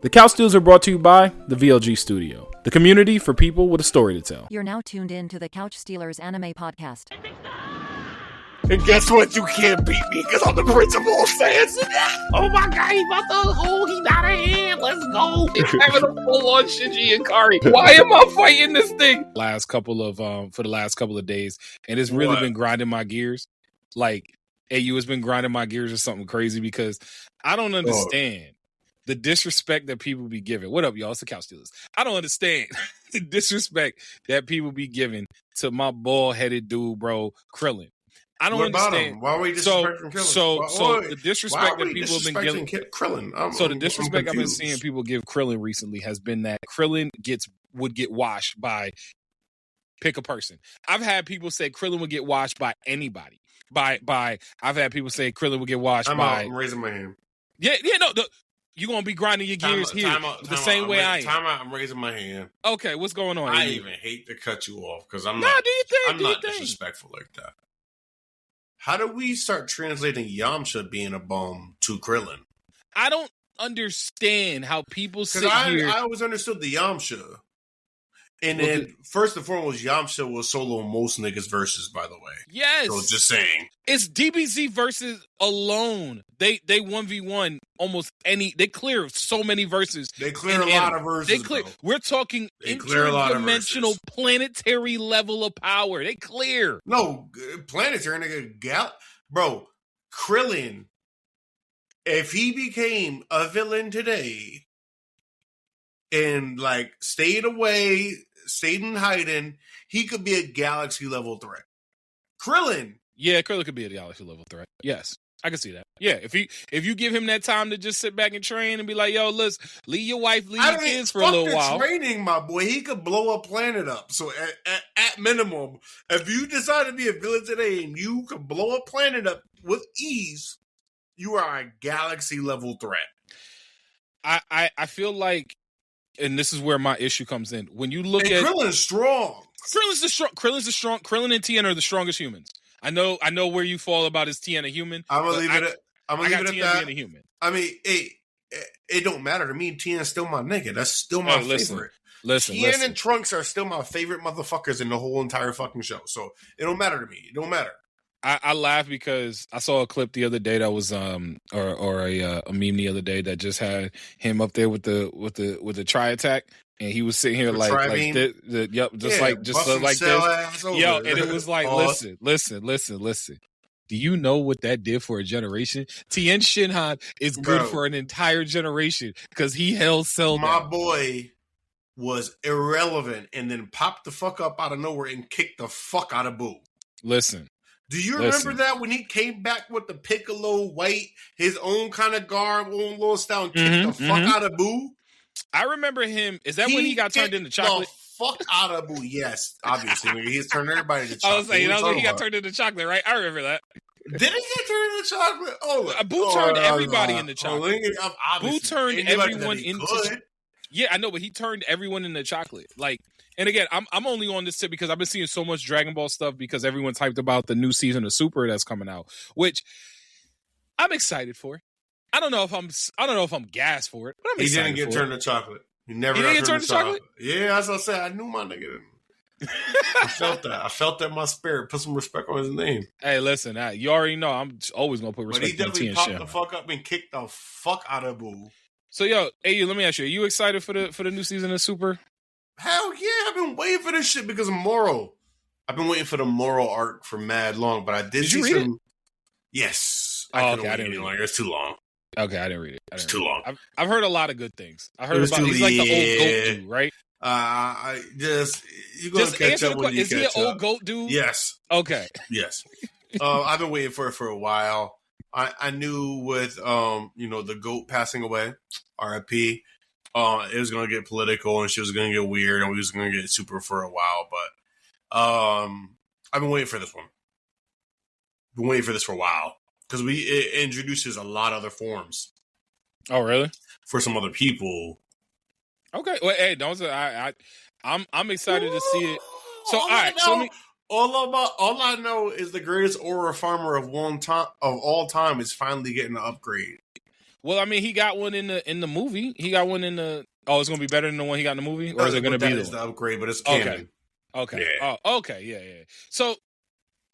The Couch Steals are brought to you by the VLG Studio, the community for people with a story to tell. You're now tuned in to the Couch Stealers Anime Podcast. And guess what? You can't beat me because I'm the principal of Sans. Oh my god, he about to he got a hand. Let's go. He's having a full-on Shinji Ikari. Why am I fighting this thing? For the last couple of days, and it's really been grinding my gears. Like, AU has been grinding my gears or something crazy because I don't understand the disrespect that people be giving. What up, y'all? It's the Couch Stealers. I don't understand the disrespect that people be giving to my bald-headed dude, bro, Krillin. I don't understand. Him? Why are we disrespecting Krillin? So the disrespect that people have been giving Krillin. the disrespect I've been seeing people give Krillin recently has been that Krillin would get washed by pick a person. I've had people say Krillin would get washed by anybody. I've had people say Krillin would get washed by. I'm raising my hand. Yeah, no. You're going to be grinding your gears here the same way I am. I'm raising my hand. Okay, what's going on? I even hate to cut you off because I'm not disrespectful like that. How do we start translating Yamcha being a bum to Krillin? I don't understand how people sit here. I always understood the Yamcha. And then, first and foremost, Yamcha was solo most niggas' verses, by the way. Yes. So just saying. It's DBZ versus alone. They 1v1 almost any. They clear so many verses. They clear a lot of verses. They clear. Bro. We're talking interdimensional, planetary level of power. They clear. No, planetary, nigga. Bro, Krillin, if he became a villain today and, like, stayed in hiding, he could be a galaxy level threat. Krillin. Yeah, Krillin could be a galaxy level threat. Yes, I can see that. Yeah, if you give him that time to just sit back and train and be like, yo, let's leave your wife, leave your kids for a little while. Training, my boy, he could blow a planet up. So at minimum, if you decide to be a villain today and you could blow a planet up with ease, you are a galaxy level threat. I feel like, and this is where my issue comes in. When you look at Krillin is strong. Krillin and Tien are the strongest humans. I know where you fall about is Tien a human. I'm gonna leave it at that. Being a human. I mean, it don't matter to me. Tien's still my nigga. That's still my favorite. Tien and Trunks are still my favorite motherfuckers in the whole entire fucking show. So it don't matter to me. It don't matter. I laugh because I saw a clip the other day that was or a meme the other day that just had him up there with the tri attack, and he was sitting here like this. Yo, and it was like, listen. Do you know what that did for a generation? Tien Shinhan is good for an entire generation because he held Cell down. My boy was irrelevant and then popped the fuck up out of nowhere and kicked the fuck out of Boo. Listen. Do you remember that when he came back with the Piccolo white, his own kind of garb, own little style, and kicked the fuck out of Boo? I remember him. Is that when he got turned into chocolate? The fuck out of Boo, yes. Obviously. He's turned everybody into chocolate. I was saying, he got turned into chocolate, right? I remember that. Did he get turned into chocolate? Boo turned everybody into chocolate. Boo turned everyone into... Yeah, I know, but he turned everyone into chocolate. Like, and again, I'm only on this tip because I've been seeing so much Dragon Ball stuff because everyone's hyped about the new season of Super that's coming out, which I'm excited for. I don't know if I'm gassed for it, but I'm excited. He didn't get turned to chocolate. He never got turned to chocolate. Yeah, as I said, I knew my nigga. I felt that. I felt that in my spirit. Put some respect on his name. Hey, listen, you already know I'm always gonna put respect on Tien. But he definitely popped the fuck up and kicked the fuck out of Boo. So, yo, hey, let me ask you: are you excited for the new season of Super? Hell yeah! I've been waiting for this shit because of Moro. I've been waiting for the Moro arc for mad long, but I did you see read some. It? Yes, I didn't read it. Longer. It's too long. Okay, I didn't read it. It's too long. I've heard a lot of good things. I heard about he's like the old goat dude, right? You're gonna catch up when you catch up. Is he an old goat dude? Yes. Okay. Yes. I've been waiting for it for a while. I knew with the GOAT passing away, RIP, it was gonna get political and she was gonna get weird and we was gonna get Super for a while, but I've been waiting for this one. Been waiting for this for a while because it introduces a lot of other forms. Oh, really? For some other people. Okay. Well, hey, don't say I'm excited to see it. So all right, all I know is the greatest aura farmer of all time is finally getting an upgrade. Well, I mean, he got one in the movie. He got one in the. Oh, it's gonna be better than the one he got in the movie, or is it gonna be the upgrade? But it's canon. Okay. Yeah. Oh, okay. Yeah. So,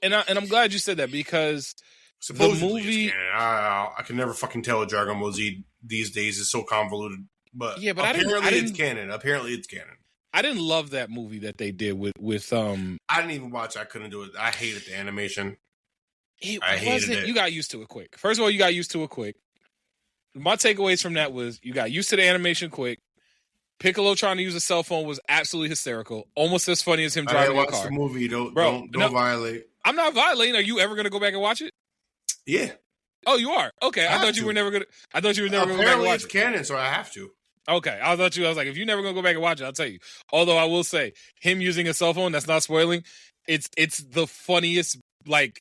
and I'm glad you said that because supposedly the movie. It's canon. I can never fucking tell what Dragon Ball Z these days is so convoluted. But yeah, but apparently it's canon. Apparently it's canon. I didn't love that movie that they did with I didn't even watch. I couldn't do it. I hated the animation. I hated it. You got used to it quick. First of all, you got used to it quick. My takeaways from that was you got used to the animation quick. Piccolo trying to use a cell phone was absolutely hysterical. Almost as funny as him driving a car. The movie. Don't violate. I'm not violating. Are you ever going to go back and watch it? Yeah. Oh, you are? Okay. I thought you were never going to go back and watch it. Apparently it's canon, so I have to. Okay. I was like, if you're never going to go back and watch it, I'll tell you. Although I will say, him using a cell phone, that's not spoiling. It's the funniest, like,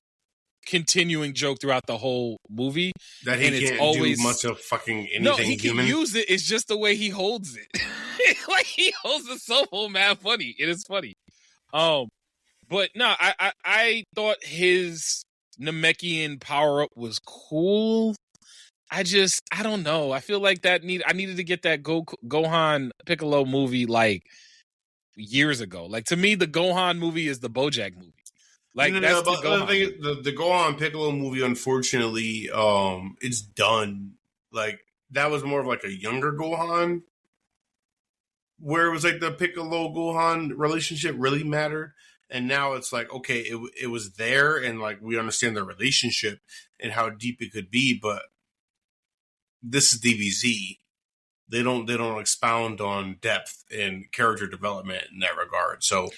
continuing joke throughout the whole movie. That he can't do much of fucking anything. No, he human. can use it. It's just the way he holds it. Like, he holds the cell phone mad funny. It is funny. But no, I thought his Namekian power up was cool. I don't know. I feel like I needed to get that Gohan Piccolo movie like years ago. Like, to me, the Gohan movie is the BoJack movie. Like, that's the Gohan. The Gohan Piccolo movie, unfortunately, it's done. Like, that was more of like a younger Gohan, where it was like the Piccolo Gohan relationship really mattered. And now it's like, okay, it was there, and like we understand the relationship and how deep it could be, but this is DBZ. They don't expound on depth and character development in that regard. So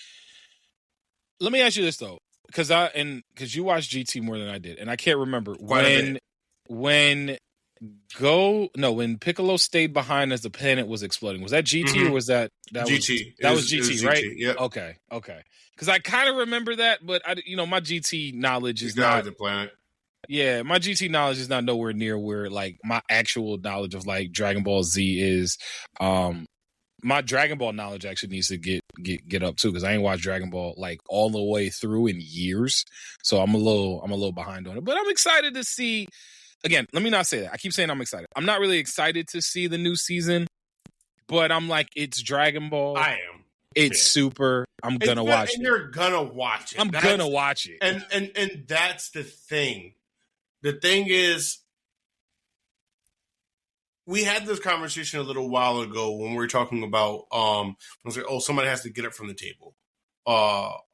let me ask you this though, because you watched GT more than I did, and I can't remember when Piccolo stayed behind as the planet was exploding. Was that GT or was that GT? That was GT, right? Yeah. Okay. Because I kind of remember that, but my GT knowledge is not the planet. Yeah, my GT knowledge is not nowhere near where like my actual knowledge of like Dragon Ball Z is. My Dragon Ball knowledge actually needs to get up too, because I ain't watched Dragon Ball like all the way through in years, so I'm a little behind on it. But I'm excited to see. Again, let me not say that. I keep saying I'm excited. I'm not really excited to see the new season, but I'm like, it's Dragon Ball. I am. It's super. I'm gonna watch it. And you're gonna watch it. I'm gonna watch it. And that's the thing. The thing is, we had this conversation a little while ago when we were talking about I was like, oh, somebody has to get up from the table.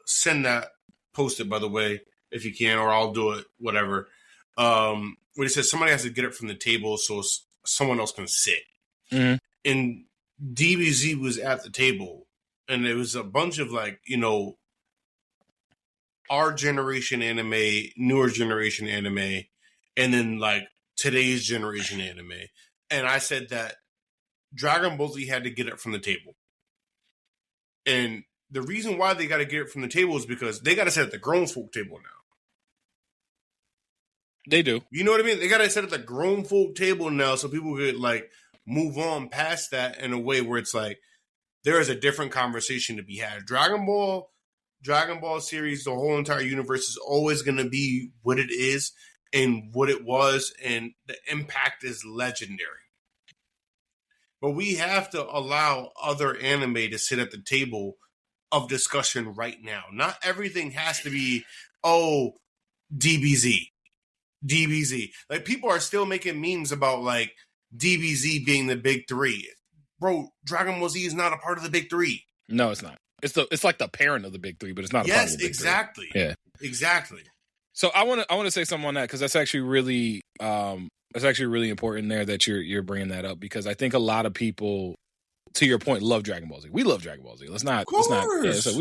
Send that, post it, by the way, if you can, or I'll do it, whatever. When it says somebody has to get up from the table so someone else can sit. Mm-hmm. And DBZ was at the table, and it was a bunch of like, our generation anime, newer generation anime, and then like today's generation anime. And I said that Dragon Ball Z had to get it from the table. And the reason why they got to get it from the table is because they got to sit at the grown folk table now. They do. You know what I mean? They got to sit at the grown folk table now so people could like move on past that in a way where it's like there is a different conversation to be had. Dragon Ball series, the whole entire universe is always going to be what it is and what it was, and the impact is legendary. But we have to allow other anime to sit at the table of discussion right now. Not everything has to be, DBZ. Like, people are still making memes about, like, DBZ being the big three. Bro, Dragon Ball Z is not a part of the big three. No, it's not. It's like the parent of the big three, but it's not a part of the big exactly. three. Yeah, exactly. So I want to say something on that, because that's actually really important there that you're bringing that up, because I think a lot of people, to your point, love Dragon Ball Z. We love Dragon Ball Z. We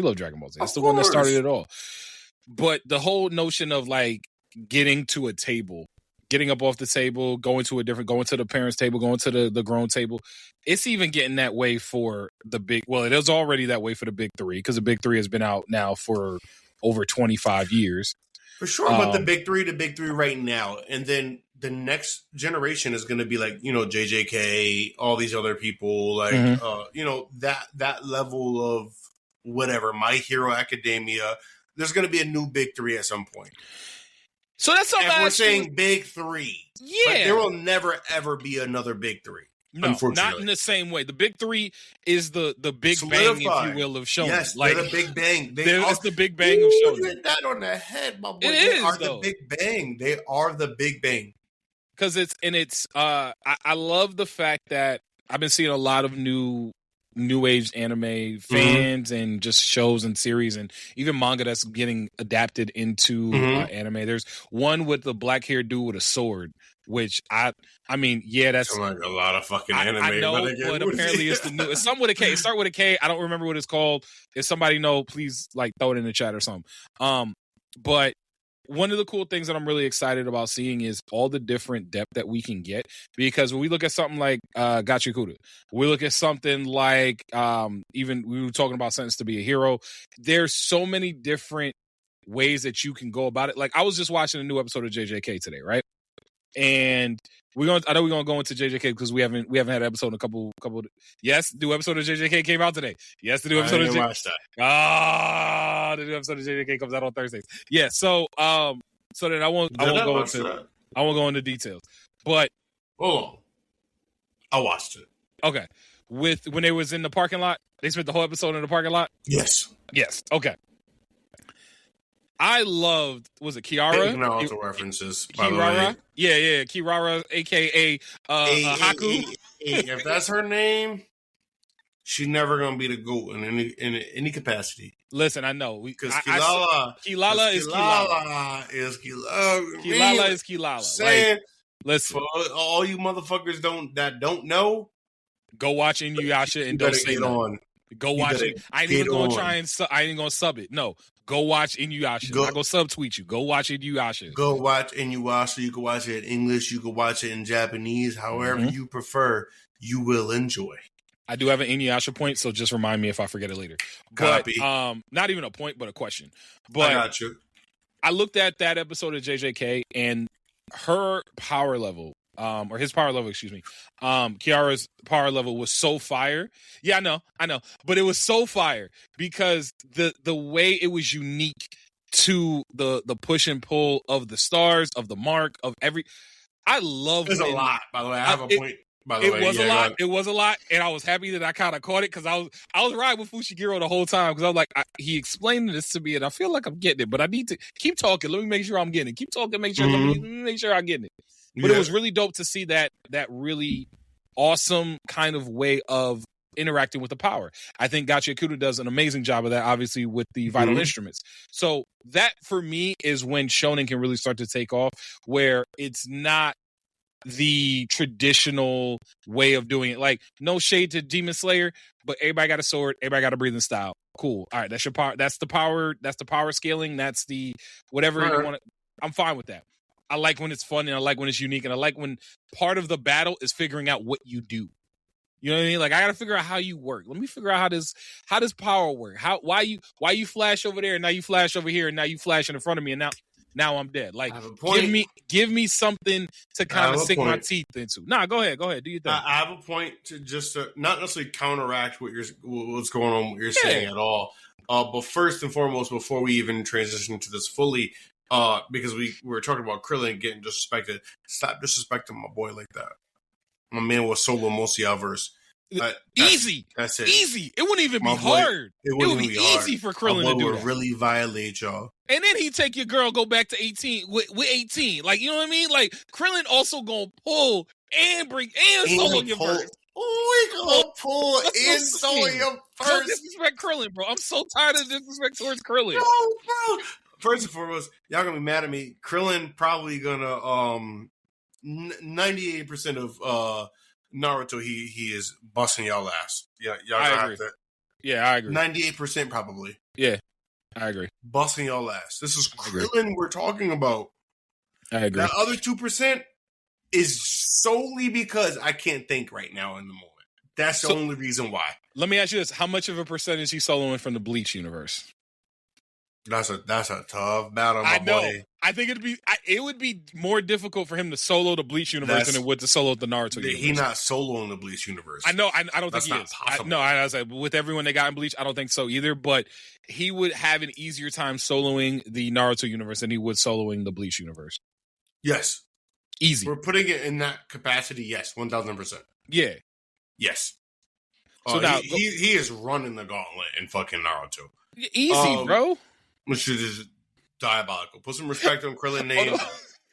love Dragon Ball Z. That's the one that started it all. But the whole notion of like getting to a table, getting up off the table, going to the parents' table, going to the grown table, it's even getting that way for the big. Well, it is already that way for the big three, because the big three has been out now for over 25 years. For sure, but the big three right now, and then the next generation is going to be like, JJK, all these other people, like, that level of whatever, My Hero Academia. There's going to be a new big three at some point. So that's something. If we're saying big three, yeah, but there will never ever be another big three. No, not in the same way. The big three is the big bang, if you will, of Shonen. Yes, they're the big bang. It's the big bang of Shonen. You hit that on the head, my boy. They are the big bang. They are the big bang. Because I love the fact that I've been seeing a lot of new age anime fans and just shows and series and even manga that's getting adapted into anime. There's one with the black haired dude with a sword, which I mean, yeah, that's like a lot of fucking anime. I know, but apparently it's the new. It's something with a K. It start with a K. I don't remember what it's called. If somebody know, please like throw it in the chat or something. But one of the cool things that I'm really excited about seeing is all the different depth that we can get, because when we look at something like Gachikuta, we look at something like even we were talking about Sentence to be a Hero. There's so many different ways that you can go about it. Like I was just watching a new episode of JJK today, right? And I know we're gonna go into JJK because we haven't had an episode in a couple. Yes, the new episode of JJK came out today. Yes, the new episode of JJK. The new episode of JJK comes out on Thursdays. Yeah, so then I won't go into details. But hold on, I watched it. Okay, when they was in the parking lot, they spent the whole episode in the parking lot. Yes. Okay. I loved, was it Kiara? Naruto references, by the way. Yeah, Kirara, a.k.a. Haku. If that's her name, she's never going to be the GOAT in any capacity. Listen, I know. Because Kilala is Kilala. Kilala is Kilala. Saying, listen. For all you motherfuckers that don't know, go watch Inuyasha and don't say on. Go watch it. I ain't even going to try and I ain't going to sub it. No. Go watch Inuyasha. I'm going to subtweet you. Go watch Inuyasha. Go watch Inuyasha. You can watch it in English. You can watch it in Japanese. However you prefer, you will enjoy. I do have an Inuyasha point, so just remind me if I forget it later. Copy. But, not even a point, but a question. But I got you. I looked at that episode of JJK, and her power level, or his power level, excuse me. Kiara's power level was so fire. Yeah, I know. But it was so fire because the way it was unique to the push and pull of the stars, of the mark, of every. I love it. There's a lot, by the way. I have a point. By the way, it was a lot, and I was happy that I kind of caught it because I was riding with Fushiguro the whole time because I was like, he explained this to me, and I feel like I'm getting it, but I need to keep talking. Let me make sure I'm getting it. Keep talking, let me make sure I'm getting it. But it was really dope to see that really awesome kind of way of interacting with the power. I think Gachikuta does an amazing job of that, obviously, with the vital instruments. So that, for me, is when Shonen can really start to take off, where it's not the traditional way of doing it. Like, no shade to Demon Slayer, but everybody got a sword, everybody got a breathing style. Cool. All right, that's your power. That's the power scaling. That's the whatever you want. I'm fine with that. I like when it's fun, and I like when it's unique, and I like when part of the battle is figuring out what you do. You know what I mean? Like, I got to figure out how you work. Let me figure out how does power work? Why you flash over there, and now you flash over here, and now you flash in front of me, and now I'm dead. Like, give me something to kind of sink my teeth into. Nah, go ahead, do your thing. I have a point to just not necessarily counteract what's going on, what you're saying at all. But first and foremost, before we even transition to this fully, because we were talking about Krillin getting disrespected. Stop disrespecting my boy like that. My man was solo Mosiaverse. Easy. That's it. Easy. It wouldn't even be hard. It would be easy for Krillin to do that. Really violate y'all. And then he take your girl, go back to 18 with 18. Like, you know what I mean? Like, Krillin also gonna pull and bring and solo your verse. Oh, we gonna pull and solo your verse. Don't disrespect Krillin, bro. I'm so tired of disrespect towards Krillin. No, bro. First and foremost, y'all gonna be mad at me. Krillin probably gonna 98% of Naruto he is busting y'all ass. Yeah, y'all I agree. Yeah, I agree. 98% probably. Yeah, I agree. Busting y'all ass. This is Krillin we're talking about. I agree. That other 2% is solely because I can't think right now in the moment. That's the only reason why. Let me ask you this: how much of a percentage he soloing from the Bleach universe? That's a tough battle, my boy. I think it would be more difficult for him to solo the Bleach universe than it would to solo the Naruto universe. He's not soloing the Bleach universe. I know. I don't think he is. Possible. I was like, with everyone they got in Bleach, I don't think so either. But he would have an easier time soloing the Naruto universe than he would soloing the Bleach universe. Yes. Easy. We're putting it in that capacity. Yes, 1,000%. Yeah. Yes. So now he is running the gauntlet in fucking Naruto. Easy, bro. Which is diabolical. Put some respect on Krillin name.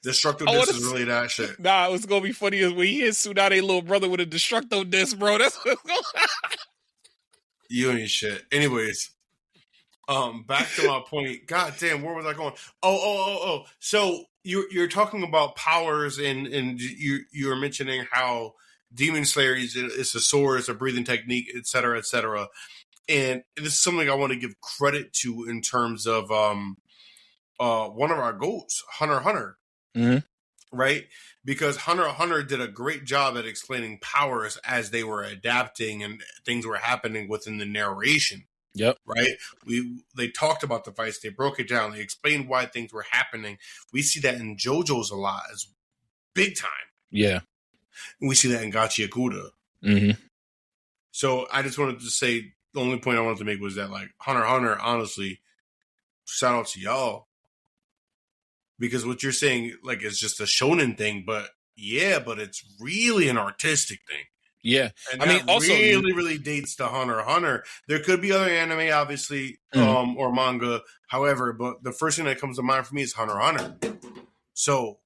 Destructo Disc is really that shit. Nah, what's gonna be funny is when he hits Tsunade little brother with a Destructo Disc, bro. That's what's going on. You ain't shit. Anyways, back to my point. God damn, where was I going? Oh. So you're talking about powers and you're mentioning how Demon Slayer is a sword, it's a breathing technique, et cetera, et cetera. And this is something I want to give credit to in terms of one of our goats, Hunter x Hunter. Mm-hmm. Right? Because Hunter x Hunter did a great job at explaining powers as they were adapting and things were happening within the narration. Yep. Right? They talked about the fights, they broke it down, they explained why things were happening. We see that in JoJo's a lot, as big time. Yeah. And we see that in Gachi Akuda. Mm-hmm. So I just wanted to say, the only point I wanted to make was that, like, Hunter x Hunter, honestly, shout out to y'all. Because what you're saying, like, is just a shonen thing, but it's really an artistic thing. Yeah. And also really dates to Hunter x Hunter. There could be other anime, obviously, or manga, however, but the first thing that comes to mind for me is Hunter x Hunter. So.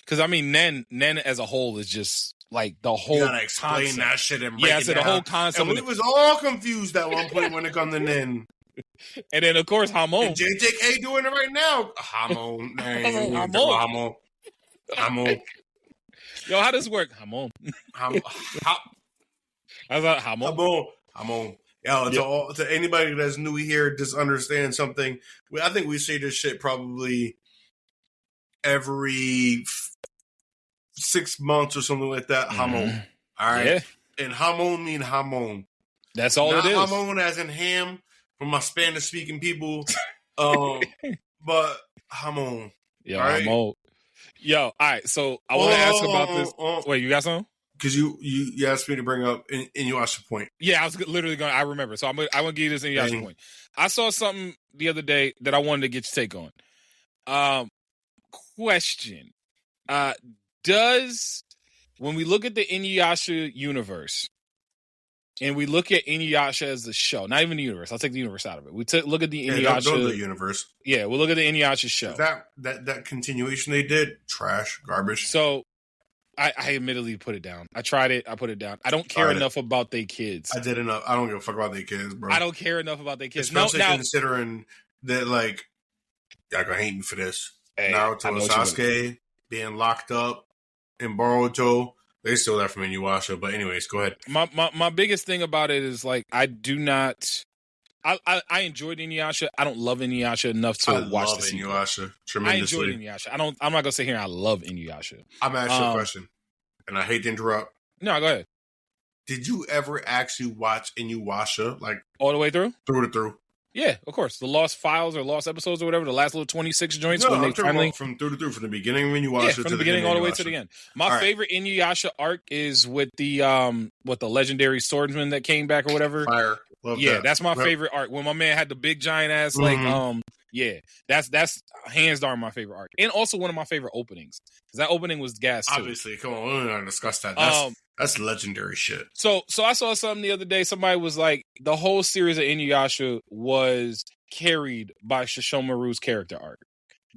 Because, I mean, Nen as a whole is just, like, the whole You gotta explain concept. That shit and break it down. The whole concept. And we was all confused at one point when it comes to Nen. And then, of course, Hamon. And JJK doing it right now. Hamon. Hamon. Yo, how does this work? Hamon. Hamon. I thought Hamon. Yo, to anybody that's new here, just understand something. I think we say this shit probably every 6 months or something like that. Hamon. All right. Yeah. And Hamon mean Hamon. That's all Not it is. Hamon as in ham for my Spanish speaking people. But Hamon. Yeah, right? Hamon. Yo, all right. So I want to ask about this. Wait, you got something? Because you asked me to bring up Inuyasha point. Yeah, I was literally going. I remember. So I'm going to give you this Inuyasha point. I saw something the other day that I wanted to get your take on. Question: does when we look at the Inuyasha universe and we look at Inuyasha as the show, not even the universe. I'll take the universe out of it. We look at the Inuyasha don't the universe. Yeah, we'll look at the Inuyasha show. That continuation they did, trash, garbage. So I admittedly put it down. I tried it. I put it down. I don't care enough about their kids. I did enough. I don't give a fuck about their kids, bro. I don't care enough about their kids. Especially considering that, like, y'all gonna hate me for this. Hey, Naruto and Sasuke being locked up in Boruto. They stole that from Inuyasha. But anyways, go ahead. My biggest thing about it is, like, I do not. I enjoyed Inuyasha. I don't love Inuyasha enough to watch the sequel. Inuyasha tremendously. I enjoyed Inuyasha. I'm not gonna sit here and I love Inuyasha. I'm gonna ask you a question, and I hate to interrupt. No, go ahead. Did you ever actually watch Inuyasha, like, all the way through? Through. Yeah, of course. The lost files or lost episodes or whatever. The last little 26 joints. No, when I'm talking about from through from the beginning of Inuyasha. Yeah, from the beginning all the way to the end. My favorite Inuyasha arc is with the legendary swordsman that came back or whatever. Fire. Love that. That's my favorite arc. When my man had the big giant ass, that's hands down my favorite arc, and also one of my favorite openings because that opening was gas too. Obviously, come on, we're not gonna discuss that. That's legendary shit. So I saw something the other day. Somebody was like, the whole series of Inuyasha was carried by Shishomaru's character arc.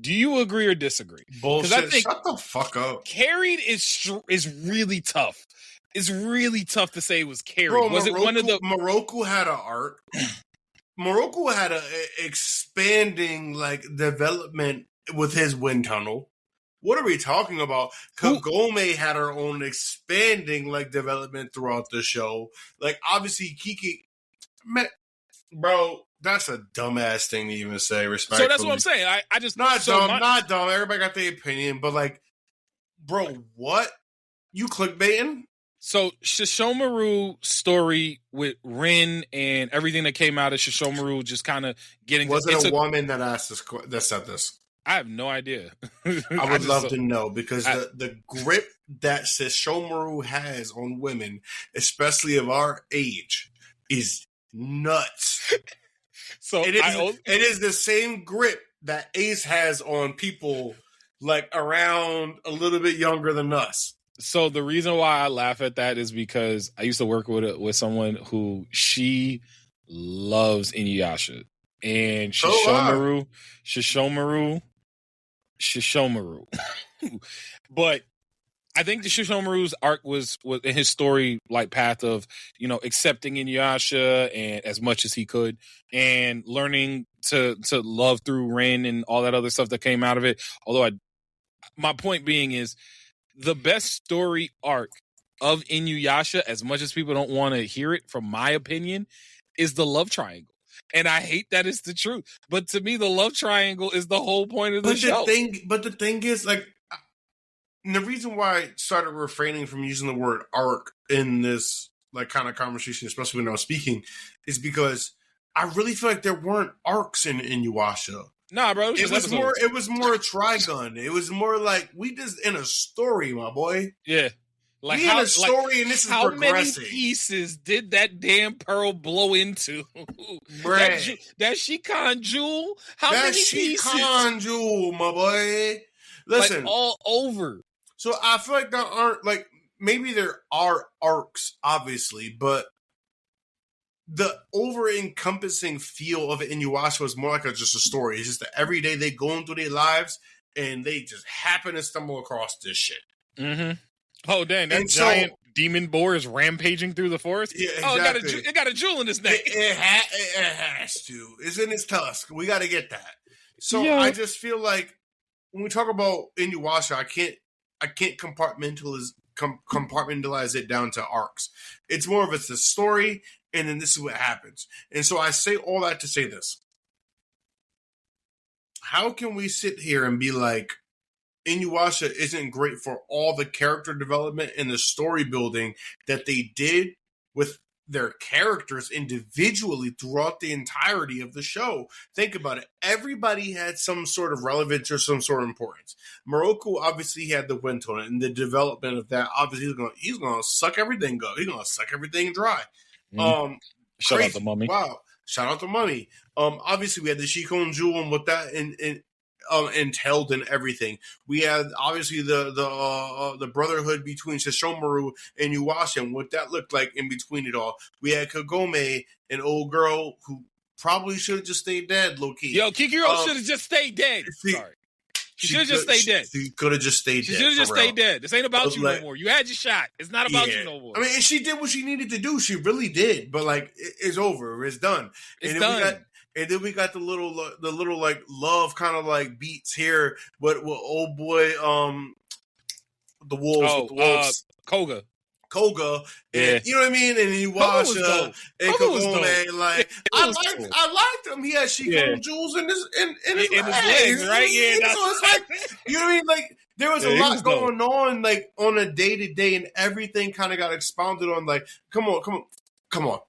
Do you agree or disagree? Bullshit. I think shut the fuck up. Carried is really tough. It's really tough to say it was carried. Bro, was it one of the Moroku had an arc? Moroku had a expanding, like, development with his wind tunnel. What are we talking about? Kagome had her own expanding, like, development throughout the show. Like, obviously, Kiki, man, bro, that's a dumbass thing to even say. Respectfully. So that's what I'm saying. I just not dumb. Everybody got their opinion, but, like, bro, what? You clickbaiting? So Shishomaru story with Rin and everything that came out of Shishomaru just kind of getting... Was it a woman that asked this, that said this? I have no idea. I would love to know, because the grip that Sesshomaru has on women, especially of our age, is nuts. So it is the same grip that Ace has on people like around a little bit younger than us. So the reason why I laugh at that is because I used to work with someone who she loves Inuyasha, and Sesshomaru. But I think the Shishomaru's arc was in his story, like path of, accepting Inuyasha and as much as he could, and learning to love through Rin and all that other stuff that came out of it. Although my point being is, the best story arc of Inuyasha, as much as people don't want to hear it, from my opinion, is the love triangle. And I hate that it's the truth, but to me, the love triangle is the whole point of the show. But the thing is, like, and the reaon why I started refraining from using the word arc in this like kind of conversation, especially when I was speaking, is because I really feel like there weren't arcs in Inuyasha. Nah, bro. It was more a Trigun. It was more like we just in a story, my boy. Yeah. Like we in a story, and this is how progressing. Many pieces did that damn pearl blow into? That Shikan jewel? How many pieces? That Shikan jewel, my boy. Listen, like all over. So I feel like there aren't, like, maybe there are arcs, obviously, but the over-encompassing feel of Inuyasha was more like just a story. It's just that every day they go into their lives and they just happen to stumble across this shit. Mm-hmm. Oh, dang, that giant demon boar is rampaging through the forest? Yeah, exactly. It got a jewel in its neck. It has to. It's in its tusk. We got to get that. So yeah. I just feel like when we talk about Inuyasha, I can't compartmentalize it down to arcs. It's more of it's a story, and then this is what happens. And so I say all that to say this. How can we sit here and be like, Inuyasha isn't great for all the character development and the story building that they did with their characters individually throughout the entirety of the show? Think about it. Everybody had some sort of relevance or some sort of importance. Moroku obviously had the wind on it, and the development of that, obviously he's gonna suck everything up. He's gonna suck everything dry. Shout out to Mummy. Wow. Shout out to Mummy. Obviously we had the Shikon Jewel and what that entailed and everything. We had obviously the brotherhood between Sesshomaru and Inuyasha and what that looked like in between it all. We had Kagome, an old girl who probably should have just stayed dead, low key. Yo, Kikiro should have just stayed dead. Sorry. She should have just stayed dead. She could have just stayed dead. She should have just stayed dead. This ain't about you no more. You had your shot. It's not about you no more. I mean, and she did what she needed to do. She really did. But like, it's over. It's done. It's done. And then we got the little like love kind of like beats here. But old boy, the wolves, Koga, and you know what I mean, and Inuyasha and Kagome. Like I liked him. He had Shikon jewels in his legs, right? Yeah, so it's like, you know what I mean. Like there was a lot going on, like on a day to day, and everything kind of got expounded on. Like, come on, hold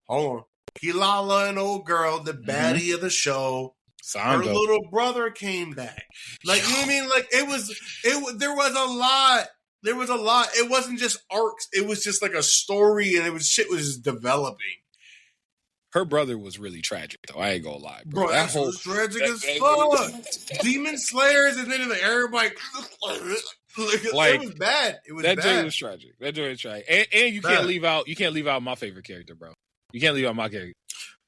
on. Kilala, an old girl, the baddie of the show. Her little brother came back. Like, you know what I mean? Like there was a lot. There was a lot. It wasn't just arcs. It was just like a story, and shit was developing. Her brother was really tragic, though. I ain't gonna lie, bro. That whole was tragic as fuck. Demon Slayers, and then like everybody. Like, it was bad. It was that bad. Joint was tragic. That joint was tragic. And you can't leave out my favorite character, bro. You can't leave out my character.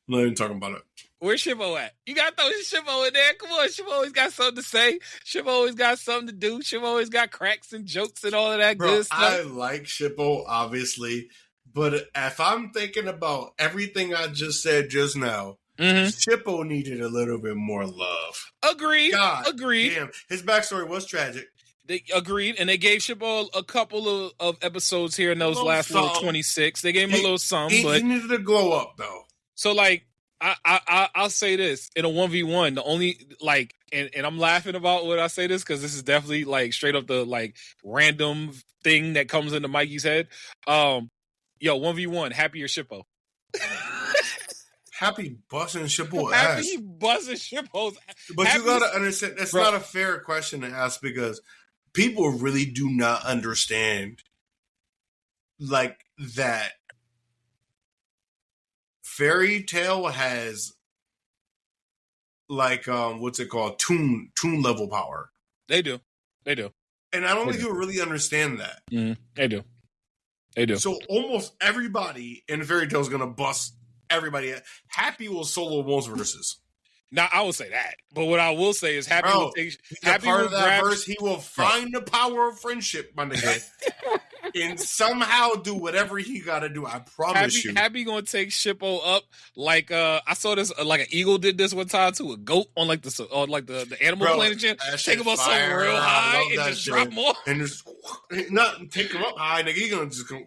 I'm not even talking about it. Where's Shippo at? You gotta throw Shippo in there. Come on, Shippo always got something to say. Shippo always got something to do. Shippo always got cracks and jokes and all of that good stuff. I like Shippo, obviously, but if I'm thinking about everything I just said just now, Shippo needed a little bit more love. Agreed. Agreed. Damn, his backstory was tragic. They agreed, and they gave Shippo a couple of episodes here in those last little 26. They gave him a little something, but he needed to glow up though. So like, I'll say this in a 1v1. The only like, and I'm laughing about what I say this because this is definitely like straight up the like random thing that comes into Mikey's head. Yo, 1v1, happier Shippo. Happy busting Shippo Happy ass. he busting Shippo's ass. But Happy you gotta understand, that's Bro. not a fair question to ask because people really do not understand like that. Fairy Tale has like what's it called? Toon level power. They do. And I don't think people really understand that. They do. So almost everybody in Fairy Tale is gonna bust everybody. Happy will solo most verses. Now I will say that, but what I will say is Happy will take. Happy part will of that grab, verse. He will find the power of friendship, my nigga, and somehow do whatever he got to do. I promise you. Happy gonna take Shippo up like I saw this like an eagle did this one time to a goat on like the Animal Planet shit. Take him up so real high and just drop him off. And just not take him up high, nigga. He gonna just go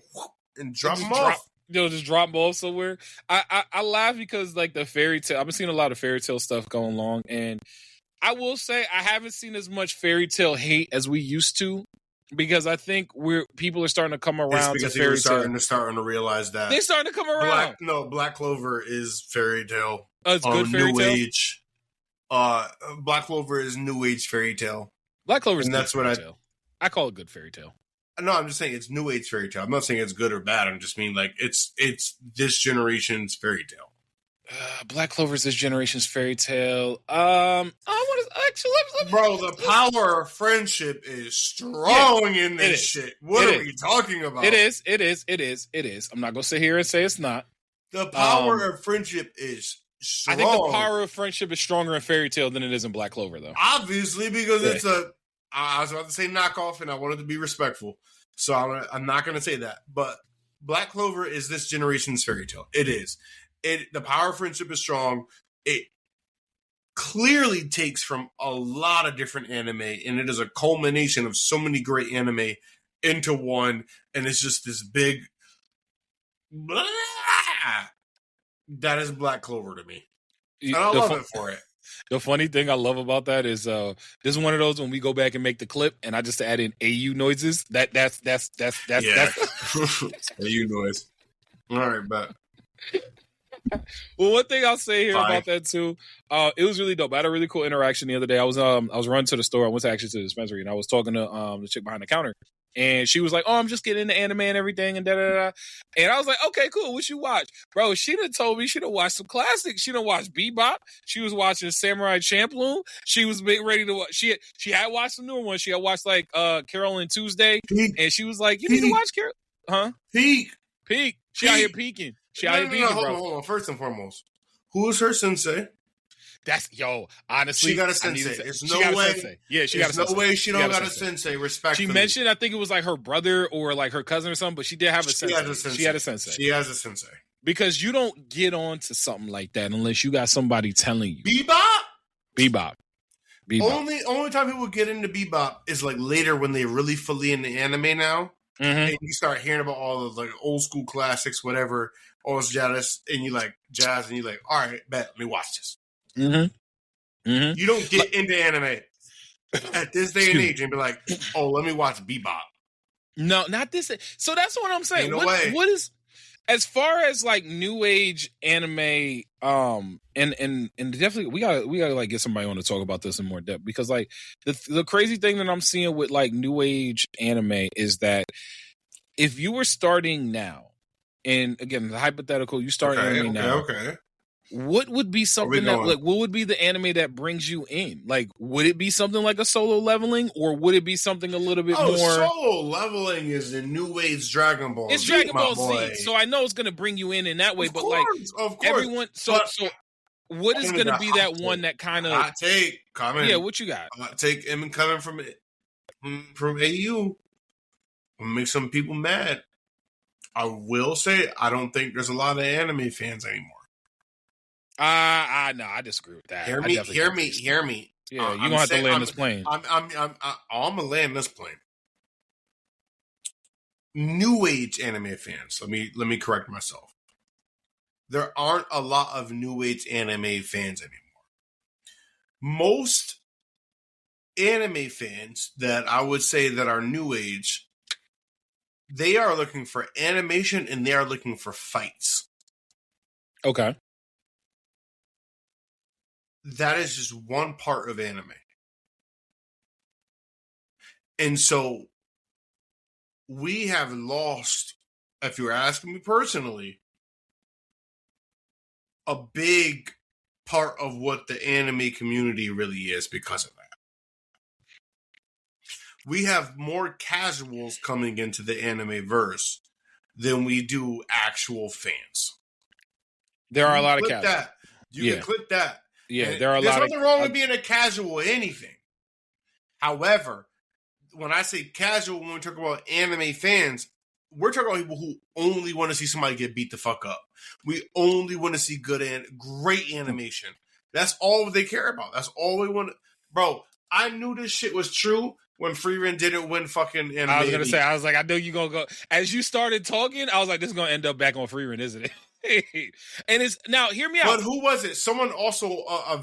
and drop him off. Just drop them off somewhere. I laugh because like the Fairy Tale. I've been seeing a lot of Fairy Tale stuff going along, and I will say I haven't seen as much Fairy Tale hate as we used to because I think people are starting to come around to Fairy Tale. Starting to realize that they're starting to come around. Black Clover is Fairy Tale. It's good Fairy New Tale. Age. Black Clover is New Age Fairy Tale. Black Clover is and that's what I call it good Fairy Tale. No, I'm just saying it's New Age Fairy Tale. I'm not saying it's good or bad. I'm just mean like it's this generation's Fairy Tale. Black Clover is this generation's Fairy Tale. I want to actually bro. The power of friendship is strong in this shit. What are we talking about? It is. I'm not gonna sit here and say it's not. The power of friendship is strong. I think the power of friendship is stronger in Fairy Tale than it is in Black Clover, though. Obviously, because it's I was about to say knockoff, and I wanted to be respectful, so I'm not going to say that. But Black Clover is this generation's Fairy Tale. It is. The power of friendship is strong. It clearly takes from a lot of different anime, and it is a culmination of so many great anime into one, and it's just this big. Blah, that is Black Clover to me. And I love it for it. The funny thing I love about that is this is one of those when we go back and make the clip and I just add in AU noises. That's AU noise. All right, but well, one thing I'll say here about that too, it was really dope. I had a really cool interaction the other day. I was running to the store. I went to the dispensary and I was talking to the chick behind the counter. And she was like, "Oh, I'm just getting into anime and everything, and da da da." And I was like, "Okay, cool. What you watch, bro?" She done told me she done watched some classics. She done watched Bebop. She was watching Samurai Champloo. She was ready to watch. She had watched some newer ones. She had watched like Carol and Tuesday, and she was like, "You need to watch Carol, huh?" Peak. She out here peaking. Hold on. First and foremost, who is her sensei? That's honestly, she got a sensei. There's no way. Yeah, she got a sensei. No way she don't got a sensei. Respectfully. She mentioned, I think it was like her brother or like her cousin or something, but she did have a sensei. She had a sensei. She has a sensei. Because you don't get on to something like that unless you got somebody telling you. Bebop. Bebop. Only time people get into Bebop is like later when they really fully into anime now. Mm-hmm. And you start hearing about all the like old school classics, whatever, all this jazz, and you like, all right, bet, let me watch this. Mm-hmm. Mm-hmm. You don't get into anime at this day and age and be like, oh, let me watch Bebop. No, not this. So that's what I'm saying. What is as far as like new age anime, and definitely we gotta like get somebody on to talk about this in more depth because like the crazy thing that I'm seeing with like new age anime is that if you were starting now, and again the hypothetical, you start anime now. Okay. What would be something that like what would be the anime that brings you in? Like would it be something like a Solo Leveling or would it be something a little bit more Solo Leveling is the new age Dragon Ball. It's Dragon Ball Z. So I know it's going to bring you in that way, but like everyone so what is going to be that one that kind of hot take comment? Yeah, what you got? Hot take coming from AU. Make some people mad. I will say I don't think there's a lot of anime fans anymore. No, I disagree with that. Hear me. Yeah, you're gonna have to land this plane. I'm gonna land this plane. New age anime fans. Let me correct myself. There aren't a lot of new age anime fans anymore. Most anime fans that I would say that are new age, they are looking for animation and they are looking for fights. Okay. that is just one part of anime. And so we have lost, if you're asking me personally, a big part of what the anime community really is because of that. We have more casuals coming into the anime verse than we do actual fans. There are a lot of casuals. You can click that. Yeah, and there are a lot of... There's nothing wrong with being a casual or anything. However, when I say casual, when we talk about anime fans, we're talking about people who only want to see somebody get beat the fuck up. We only want to see good and great animation. That's all they care about. That's all we want. Bro, I knew this shit was true when Freeman didn't win fucking anime. I was going to say, I was like, I know you're going to go. As you started talking, I was like, this is going to end up back on Freeman, isn't it? And it's now, hear me out. But who was it? Someone also, I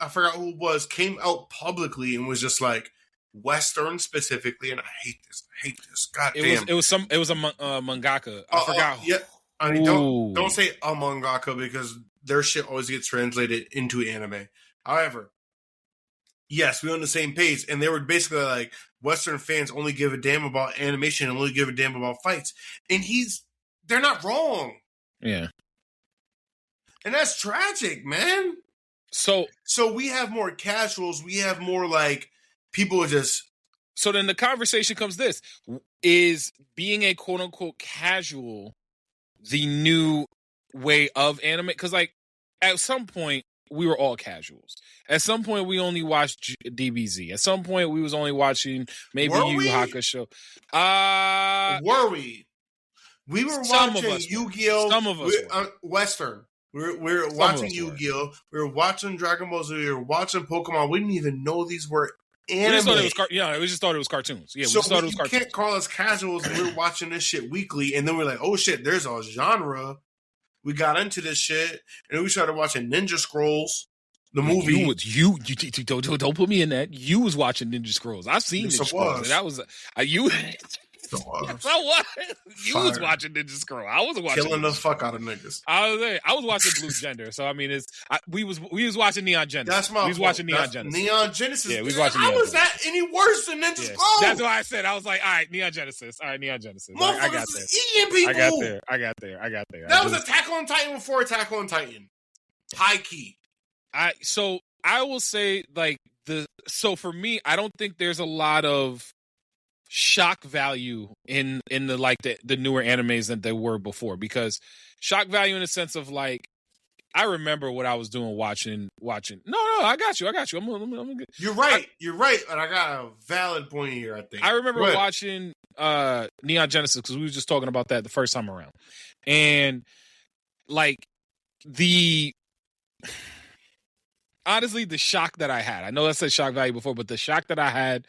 forgot who it was, came out publicly and was just like, Western specifically, and I hate this. God damn. It was a mangaka. I forgot. Yeah. I mean, don't say a mangaka because their shit always gets translated into anime. However, yes, we're on the same page, and they were basically like, Western fans only give a damn about animation and only give a damn about fights. And they're not wrong. Yeah. And that's tragic, man. So we have more casuals. We have more like people just... So then the conversation comes this. Is being a quote-unquote casual the new way of anime? Because, like, at some point, we were all casuals. At some point, we only watched DBZ. At some point, we was only watching maybe Yu Yu Hakusho. Were we? We were watching Yu-Gi-Oh! Some of us were. Western. We were watching Yu-Gi-Oh! We were watching Dragon Ball Z. We were watching Pokemon. We didn't even know these were anime. We just thought it was cartoons. Yeah, we just thought it was cartoons. You can't call us casuals and we're watching this shit weekly, and then we're like, oh shit, there's a genre. We got into this shit, and then we started watching Ninja Scrolls, the movie. You don't put me in that. You was watching Ninja Scrolls. I've seen Ninja Scrolls. And that was you. So what? You was watching Ninja Scroll. I was watching killing the fuck out of niggas. I was watching Blue Gender. So I mean, we was watching Neon Genesis. That's my. We was watching Neon Genesis. Neon Genesis. Yeah, we was watching. How was that any worse than Ninja Scroll? That's why I said I was like, all right, Neon Genesis. All right, Neon Genesis. I got there. Eating people. I got there. That was Attack on Titan before Attack on Titan. High key. So I will say like so for me, I don't think there's a lot of shock value in the like the newer animes than there were before, because shock value in the sense of like I remember what I was doing watching. No, I got you. I'm good. You're right, and I got a valid point here. I think I remember watching Neon Genesis because we were just talking about that the first time around, and like honestly the shock that I had. I know I said shock value before, but the shock that I had,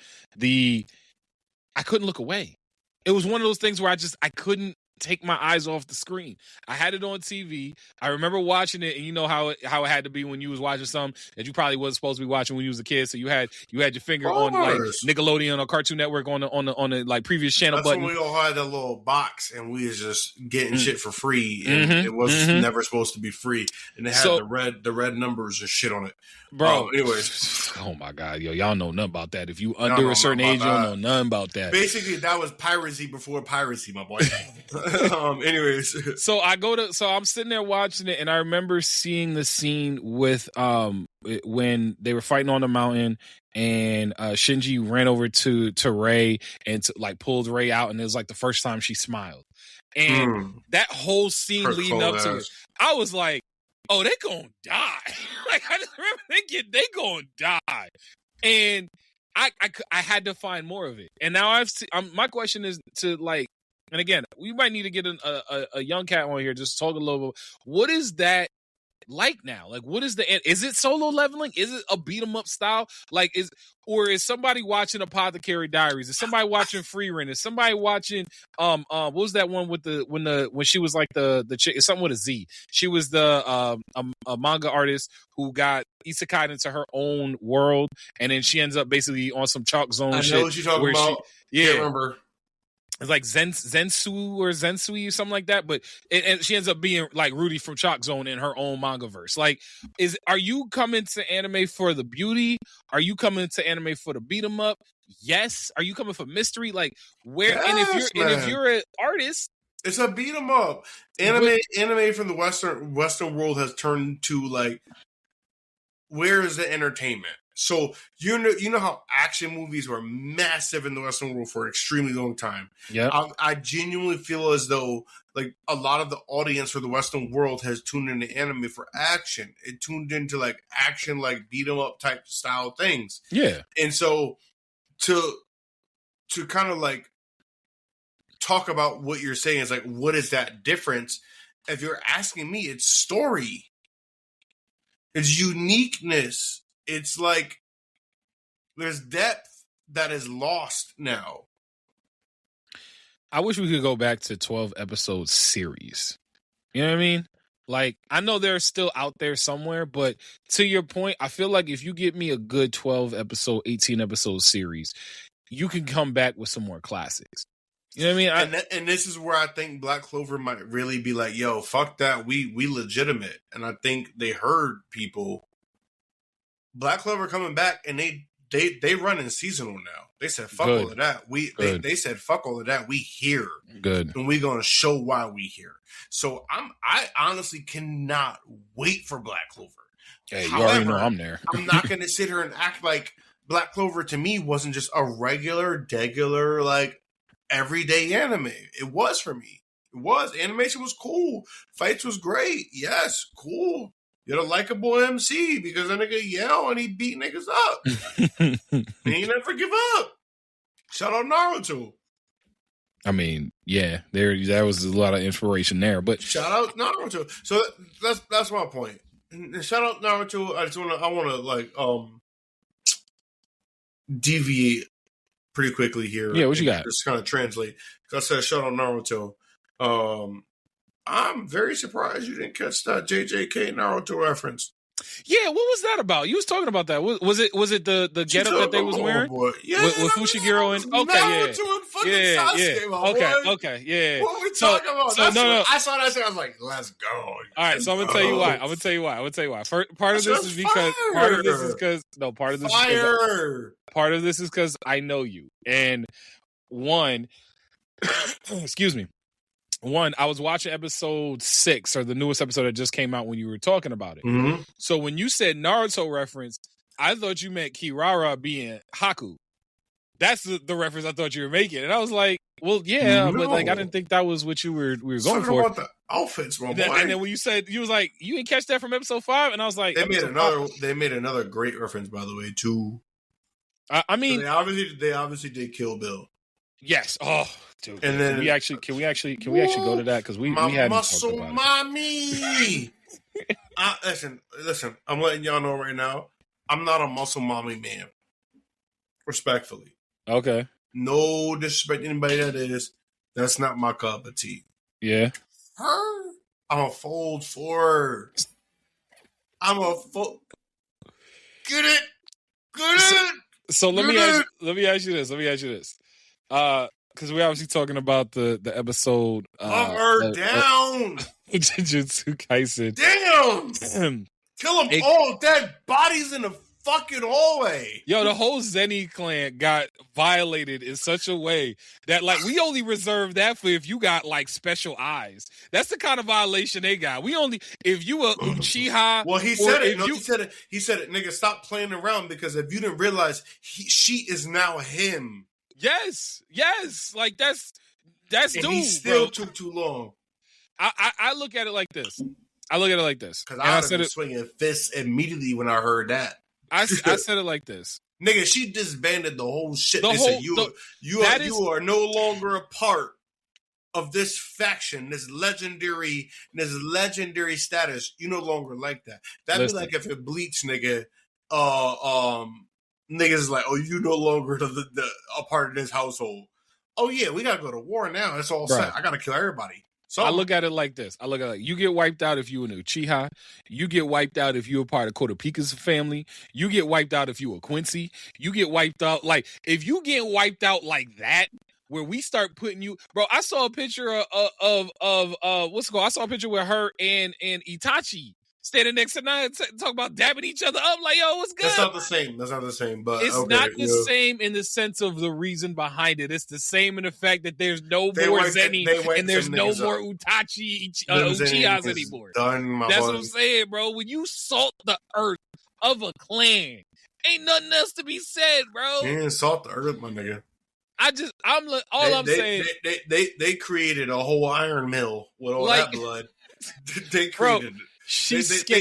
I couldn't look away. It was one of those things where I couldn't take my eyes off the screen. I had it on TV. I remember watching it, and you know how it had to be when you was watching something that you probably wasn't supposed to be watching when you was a kid. So you had your finger on like Nickelodeon or Cartoon Network on the like previous channel That's button. When we all had that little box, and we was just getting shit for free, and it was never supposed to be free, and it had the red numbers and shit on it. Bro, anyways. Oh my God, y'all know nothing about that. If you under a certain age, you don't know nothing about that. Basically, that was piracy before piracy, my boy. Anyways. So I'm sitting there watching it, and I remember seeing the scene with when they were fighting on the mountain, and Shinji ran over to Rei and like pulled Rei out, and it was like the first time she smiled. And that whole scene leading up to it, I was like, oh, they gonna die. Like I just remember thinking they gonna die, and I had to find more of it. And now my question is to like, and again, we might need to get a young cat on here just talk a little bit. What is that like now? Like, what is is it solo leveling? Is it a beat 'em up style? Like, is somebody watching Apothecary Diaries? Is somebody watching Freerun? Is somebody watching what was that one with when she was like the chick? It's something with a Z. She was the a manga artist who got isekai'd into her own world, and then she ends up basically on some chalk zone. I know what you're talking about. Can't remember. it's like Zensu or Zensui or something like that. But and she ends up being like Rudy from Chalk Zone in her own manga verse. Like, are you coming to anime for the beauty? Are you coming to anime for the beat 'em up? Yes. Are you coming for mystery? Like, where? Yes, and if you're an artist, it's a beat 'em up. Anime from the Western world has turned to like, where is the entertainment? So you know how action movies were massive in the Western world for an extremely long time. Yeah, I genuinely feel as though like a lot of the audience for the Western world has tuned into anime for action. It tuned into like action, like beat 'em up type style things. Yeah, and so to kind of like talk about what you're saying is like, what is that difference? If you're asking me, it's story, it's uniqueness. It's like there's depth that is lost now. I wish we could go back to 12 episode series. You know what I mean? Like, I know they're still out there somewhere, but to your point, I feel like if you get me a good 12 episode, 18 episode series, you can come back with some more classics. You know what I mean? And this is where I think Black Clover might really be like, yo, fuck that. We legitimate. And I think they heard people. Black Clover coming back, and they run in seasonal now. They said fuck all of that. They said fuck all of that. We here. Good. And we're gonna show why we here. So I honestly cannot wait for Black Clover. Hey, you already know I'm there. I'm not gonna sit here and act like Black Clover to me wasn't just a regular, like everyday anime. It was for me. It was. Animation was cool. Fights was great. Yes, cool. You're a likable MC because that nigga yell and he beat niggas up. And he never give up. Shout out Naruto. I mean, yeah, there was a lot of inspiration there, but shout out Naruto. So that's my point. And shout out Naruto. I want to like deviate pretty quickly here. Yeah, what you got? Just kind of translate. Because I said shout out Naruto. I'm very surprised you didn't catch that JJK Naruto reference. Yeah, what was that about? You was talking about that. Was it the getup that they was wearing? Yeah, with Fushiguro and Naruto and fucking Sasuke, okay, yeah. What are we talking about? So no. I saw that shit. I was like, let's go. All right, so I'm gonna tell you why. Part of this is because I know you. And one, excuse me. One, I was watching episode 6 or the newest episode that just came out when you were talking about it. Mm-hmm. So when you said Naruto reference, I thought you meant Kirara being Haku. That's the reference I thought you were making. And I was like, well, yeah, but like I didn't think that was what we were going for. About the outfits, my boy. And then when you said, you was like, you didn't catch that from episode 5? And I was like, they made another great reference, by the way, too. I mean, so they obviously did Kill Bill. Yes. Oh, dude. And then can we actually go to that because we hadn't muscle talked about mommy. Listen. I'm letting y'all know right now. I'm not a muscle mommy man. Respectfully. Okay. No disrespect to anybody that is. That's not my cup of tea. Yeah. Her. I'm a fold for. I'm a fold. Get it. So let me ask you this. Because we're obviously talking about the episode. Down. Jujutsu Kaisen. Damn. Kill them all. Dead bodies in the fucking hallway. Yo, the whole Zenny clan got violated in such a way that like we only reserve that for if you got like special eyes. That's the kind of violation they got. We only if you a Uchiha. Well, he said it. No, he said it. Nigga, stop playing around because if you didn't realize she is now him. Yes. Like that's and dude. He still bro. took too long. I look at it like this. Because I started swinging fists immediately when I heard that. I said it like this. Nigga, she disbanded the whole shit. You are no longer a part of this faction, this legendary status. You no longer like that. That'd be like if it Bleach, nigga, niggas is like, oh, you no longer a part of this household. Oh yeah, we gotta go to war now. It's all set. I gotta kill everybody. So I look at it like this. You get wiped out if you an Uchiha. You get wiped out if you a part of Kotopika's family. You get wiped out if you a Quincy. You get wiped out like if you get wiped out like that where we start putting you, bro. I saw a picture of what's it called? I saw a picture with her and Itachi standing next to Naya, talk about dabbing each other up. Like, yo, what's good? That's not the same. But it's not the same in the sense of the reason behind it. It's the same in the fact that there's no more Zenny and there's no more Uchihas anymore. That's what I'm saying, bro. When you salt the earth of a clan, ain't nothing else to be said, bro. You didn't salt the earth, my nigga. I'm saying. They created a whole iron mill with all that blood. They created it.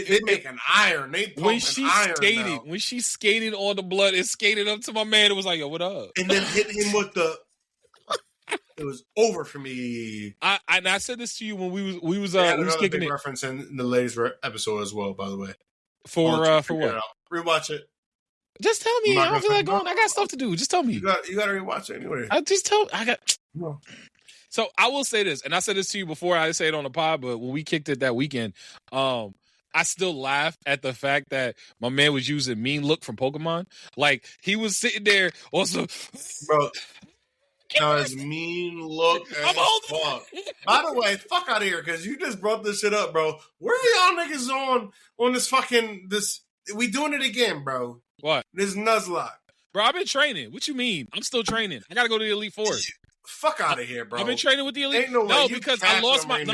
They make an iron. They pump iron when she skated on the blood and skated up to my man, it was like, yo, what up? And then hit him with the. It was over for me. I said this to you when we was kicking big it. Reference in the latest episode as well, by the way. For what? Rewatch it. Just tell me. I don't feel like going. I got stuff to do. Just tell me. You got to rewatch it anyway. So I will say this, and I said this to you before. I didn't say it on the pod, but when we kicked it that weekend, I still laugh at the fact that my man was using Mean Look from Pokemon. Like, he was sitting there also. Bro, his Mean Look as fuck. By the way, fuck out of here, because you just brought this shit up, bro. Where are y'all niggas on this fucking, we doing it again, bro. What? This Nuzlocke. Bro, I've been training. What you mean? I'm still training. I got to go to the Elite Four. Fuck out of here, bro. I've been training with the Elite. Ain't no way. Because I lost my. Let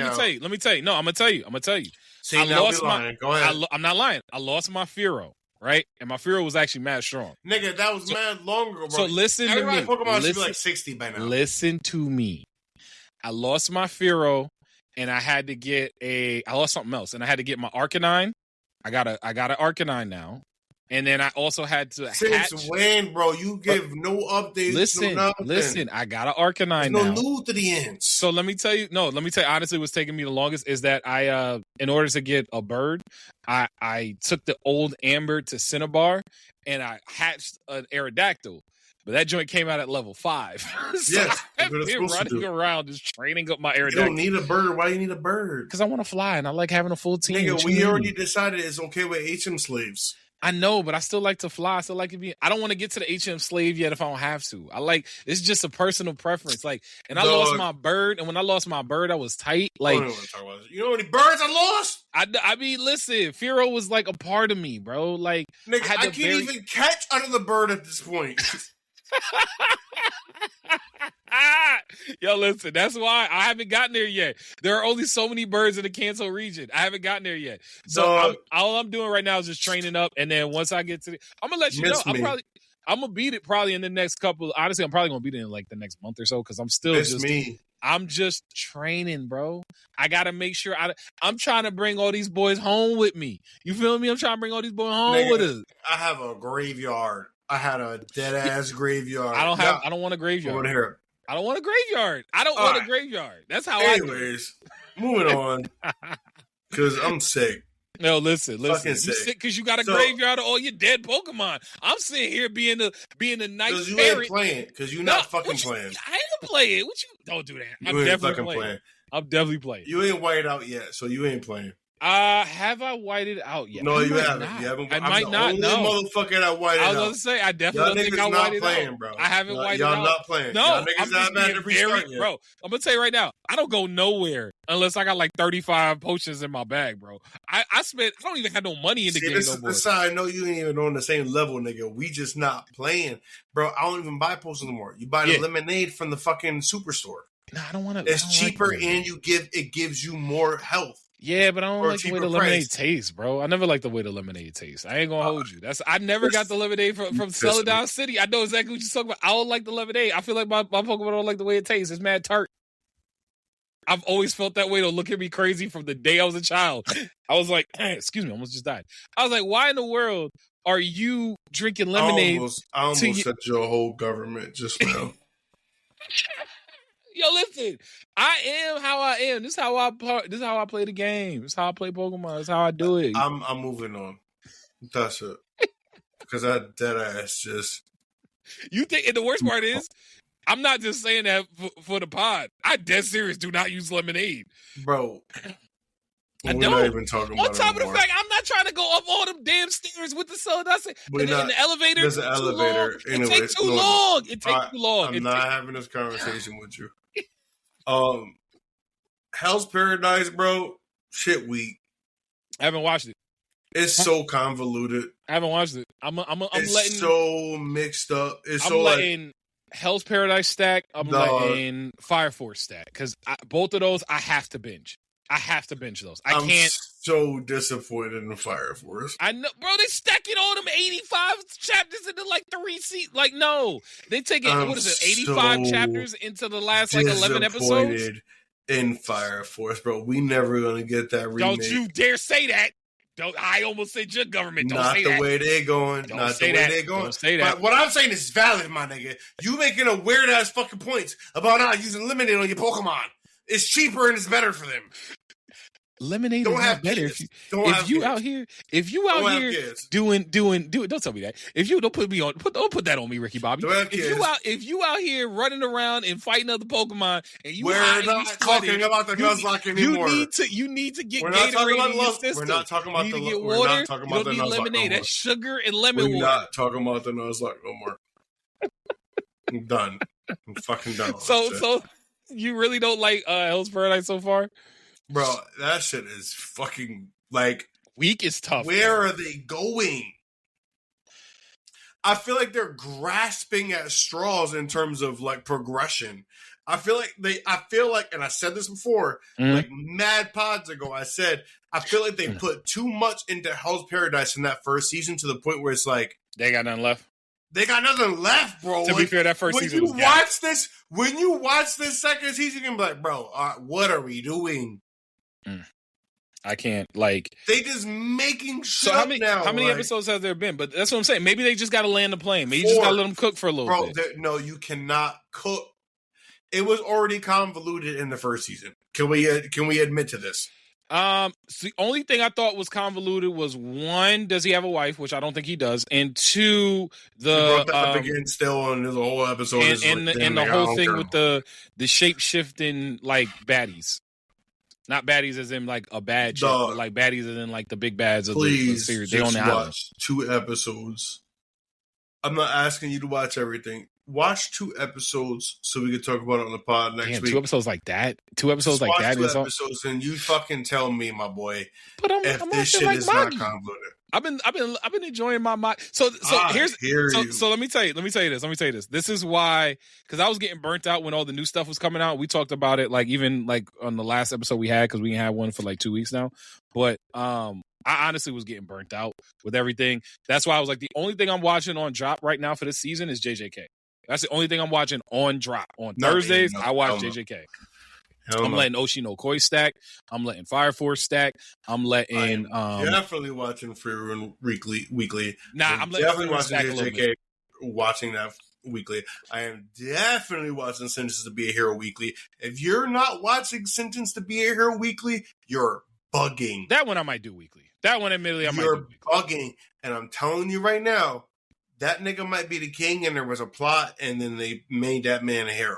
me tell you. No, I'm gonna tell you. See, I lost my. Go ahead. I'm not lying. I lost my Firo, right? And my Firo was actually mad strong. Nigga, that was mad long ago, bro. So listen to me. Pokemon should be like 60 by now. Listen to me. I lost my Firo, and I had to get I lost something else, and I had to get my Arcanine. I got an Arcanine now. And then I also had to Since when, bro? You give no updates. Listen. I got an Arcanine now. No new to the ends. So let me tell you. Honestly, what's taking me the longest is that I, in order to get a bird, I took the old Amber to Cinnabar, and I hatched an Aerodactyl. But that joint came out at level 5. So yes, I've been running around just training up my Aerodactyl. You don't need a bird. Why you need a bird? Because I want to fly, and I like having a full team. Nigga, we already decided it's okay with HM slaves. I know, but I still like to fly. I still like to be. I don't want to get to the HM slave yet if I don't have to. It's just a personal preference. Like, and I lost my bird, and when I lost my bird, I was tight. Like, I don't want to talk about this. You know how many birds I lost? I mean, listen, Firo was like a part of me, bro. Like, nigga, I can't even catch another bird at this point. Yo, listen, that's why I haven't gotten there yet. There are only so many birds in the Kanto region. I haven't gotten there yet. So all I'm doing right now is just training up, and then once I get to I'm gonna let you know. I'm gonna beat it probably in the next couple. Honestly, I'm probably gonna beat it in like the next month or so because I'm still I'm just training, bro. I gotta make sure I'm trying to bring all these boys home with me. You feel me? I'm trying to bring all these boys home with us. I have a graveyard. I had a dead ass graveyard. I don't want a graveyard. I want to hear it. I don't want a graveyard. I don't want a graveyard. That's how Anyways, moving on. Because I'm sick. No, listen. You sick because you got a graveyard of all your dead Pokemon. I'm sitting here being a nice Because you parent. ain't playing. Because you're not fucking playing. I ain't playing. What you don't do that. You ain't fucking playing. I'm definitely playing. You ain't white out yet, so you ain't playing. Have I whited out yet? No, you haven't. You haven't. I might not know. Motherfucker that whited out. I was going to say, I definitely don't think I whited out. Bro. I haven't whited out. Y'all not playing. No, y'all niggas not mad to restart yet. Bro, I'm going to tell you right now, I don't go nowhere unless I got like 35 potions in my bag, bro. I don't even have no money in the game no more. This side, I know you ain't even on the same level, nigga. We just not playing. Bro, I don't even buy potions anymore. You buy the lemonade from the fucking superstore. No, I don't want to. It's cheaper and it gives you more health. Yeah, but I don't like the way the lemonade tastes, bro. I never like the way the lemonade tastes. I ain't gonna hold you. I never got the lemonade from Celadon City. I know exactly what you're talking about. I don't like the lemonade. I feel like my Pokemon don't like the way it tastes. It's mad tart. I've always felt that way. Don't look at me crazy from the day I was a child. I was like, excuse me, I almost just died. I was like, why in the world are you drinking lemonade? I almost set your whole government just now. Yo, listen. I am how I am. This is how I play the game. This is how I play Pokemon. This is how I do it. I'm moving on. That's it. Because that dead ass just. You think? And the worst part is, I'm not just saying that for the pod. I dead serious do not use lemonade, bro. I We're don't. not even talking about On top it of the fact, I'm not trying to go up all them damn stairs with the soda. In the elevator. There's an elevator. It takes too long. It takes too long. I'm not having this conversation with you. Hell's Paradise, bro. Shit weak. I haven't watched it. It's so convoluted. I haven't watched it. I'm it's letting so mixed up. I'm letting Hell's Paradise stack. I'm letting Fire Force stack because both of those I have to binge. I have to binge those. I'm so disappointed in Fire Force. I know, bro. They stacking all them 85 chapters into like 3 seasons. Like, no, they taking 85 chapters into the last like 11 episodes. In Fire Force, bro. We never gonna get that remake. Don't you dare say that. I almost said your government. Don't say that. Not the way they're going. Not the way they're going. Don't say that. But what I'm saying is valid, my nigga. You making a weird ass fucking points about not using lemonade on your Pokemon. It's cheaper and it's better for them. Lemonade is not better if you out here doing don't tell me that. If you don't put that on me, Ricky Bobby. If you out here running around and fighting other Pokemon and you we're not talking about the Nuzlocke anymore. You need to get Gatorade in your system. We're not talking about the water. We're not talking about the Nuzlocke lemonade. That's sugar and lemon water. We're not talking about the Nuzlocke no more. I'm done. I'm fucking done. So you really don't like Hell's Paradise so far? Bro, that shit is fucking like weak is tough. Where are they going? I feel like they're grasping at straws in terms of like progression. I feel like, and I said this before, like mad pods ago, I feel like they put too much into Hell's Paradise in that first season to the point where it's like they got nothing left. They got nothing left, bro. To be fair, that first season was when you watch this second season, you're gonna be like, bro, what are we doing? I can't they just making shit so how many episodes have there been? But that's what I'm saying. Maybe they just got to land the plane. Maybe you just got to let them cook for a little bit. No, you cannot cook. It was already convoluted in the first season. Can we admit to this? So the only thing I thought was convoluted was one, does he have a wife? Which I don't think he does, and two, the up again still and there's a whole episode and the whole thing with the shape shifting like baddies. Not baddies as in like a bad shit, but like baddies as in like the big bads of the series. They on the island. Watch 2 episodes. I'm not asking you to watch everything. Watch 2 episodes so we can talk about it on the pod next week. 2 episodes like that? 2 episodes just like that? 2 episodes and you fucking tell me, my boy, I'm this shit is not convoluted. I've been enjoying my mind. So let me tell you this. This is why, because I was getting burnt out when all the new stuff was coming out. We talked about it like even like on the last episode we had because we didn't have one for like 2 weeks now. But I honestly was getting burnt out with everything. That's why I was like, the only thing I'm watching on drop right now for this season is JJK. That's the only thing I'm watching on drop. On Thursdays, I watch JJK. I'm letting Oshi no Koi stack. I'm letting Fire Force stack. I'm letting definitely watching Free Run weekly. I'm definitely watching JJK, watching that weekly. I am definitely watching Sentence to Be a Hero weekly. If you're not watching Sentence to Be a Hero weekly, you're bugging. That one I might do weekly. That one, admittedly, I might do weekly. You're bugging. And I'm telling you right now, that nigga might be the king and there was a plot and then they made that man a hero.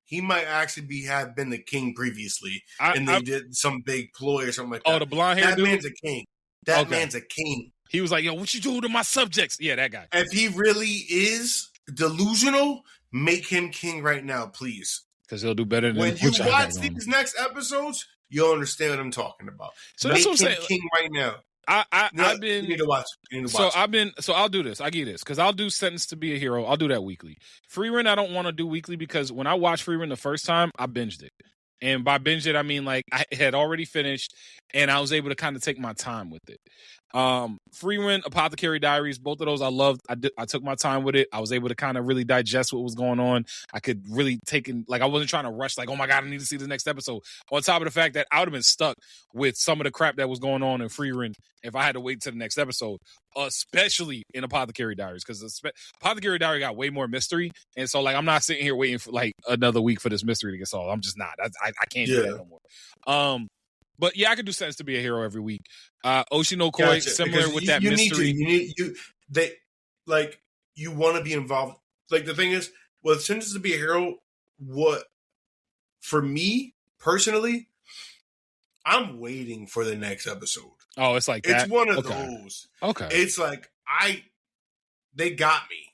He might actually have been the king previously, and they did some big ploy or something like that. Oh, the blonde hair dude? That man's a king. That man's a king. He was like, yo, what you doing to my subjects? Yeah, that guy. If he really is delusional, make him king right now, please. Because he'll do better than when you watch these next episodes, you'll understand what I'm talking about. So that's what I'm saying. King right now. I've been. You need to watch. So I'll do this. I give you this because I'll do Sentence to Be a Hero. I'll do that weekly. Free Run I don't want to do weekly because when I watched Free Run the first time, I binged it, and by binged it I mean like I had already finished, and I was able to kind of take my time with it. Free Run, Apothecary Diaries, both of those I loved. I took my time with it. I was able to kind of really digest what was going on. I could really take in, like I wasn't trying to rush like, oh my God, I need to see the next episode. On top of the fact that I would have been stuck with some of the crap that was going on in Free Run if I had to wait to the next episode, especially in Apothecary Diaries, because Apothecary Diary got way more mystery. And so like I'm not sitting here waiting for like another week for this mystery to get solved. I'm just not. I can't do that no more. But yeah, I could do Sentence to Be a Hero every week. Oshi no Koi, similar with that mystery. You want to be involved. Like the thing is, with Sentence to Be a Hero, for me personally, I'm waiting for the next episode. Oh, it's like that? It's one of those. Okay. It's like, they got me.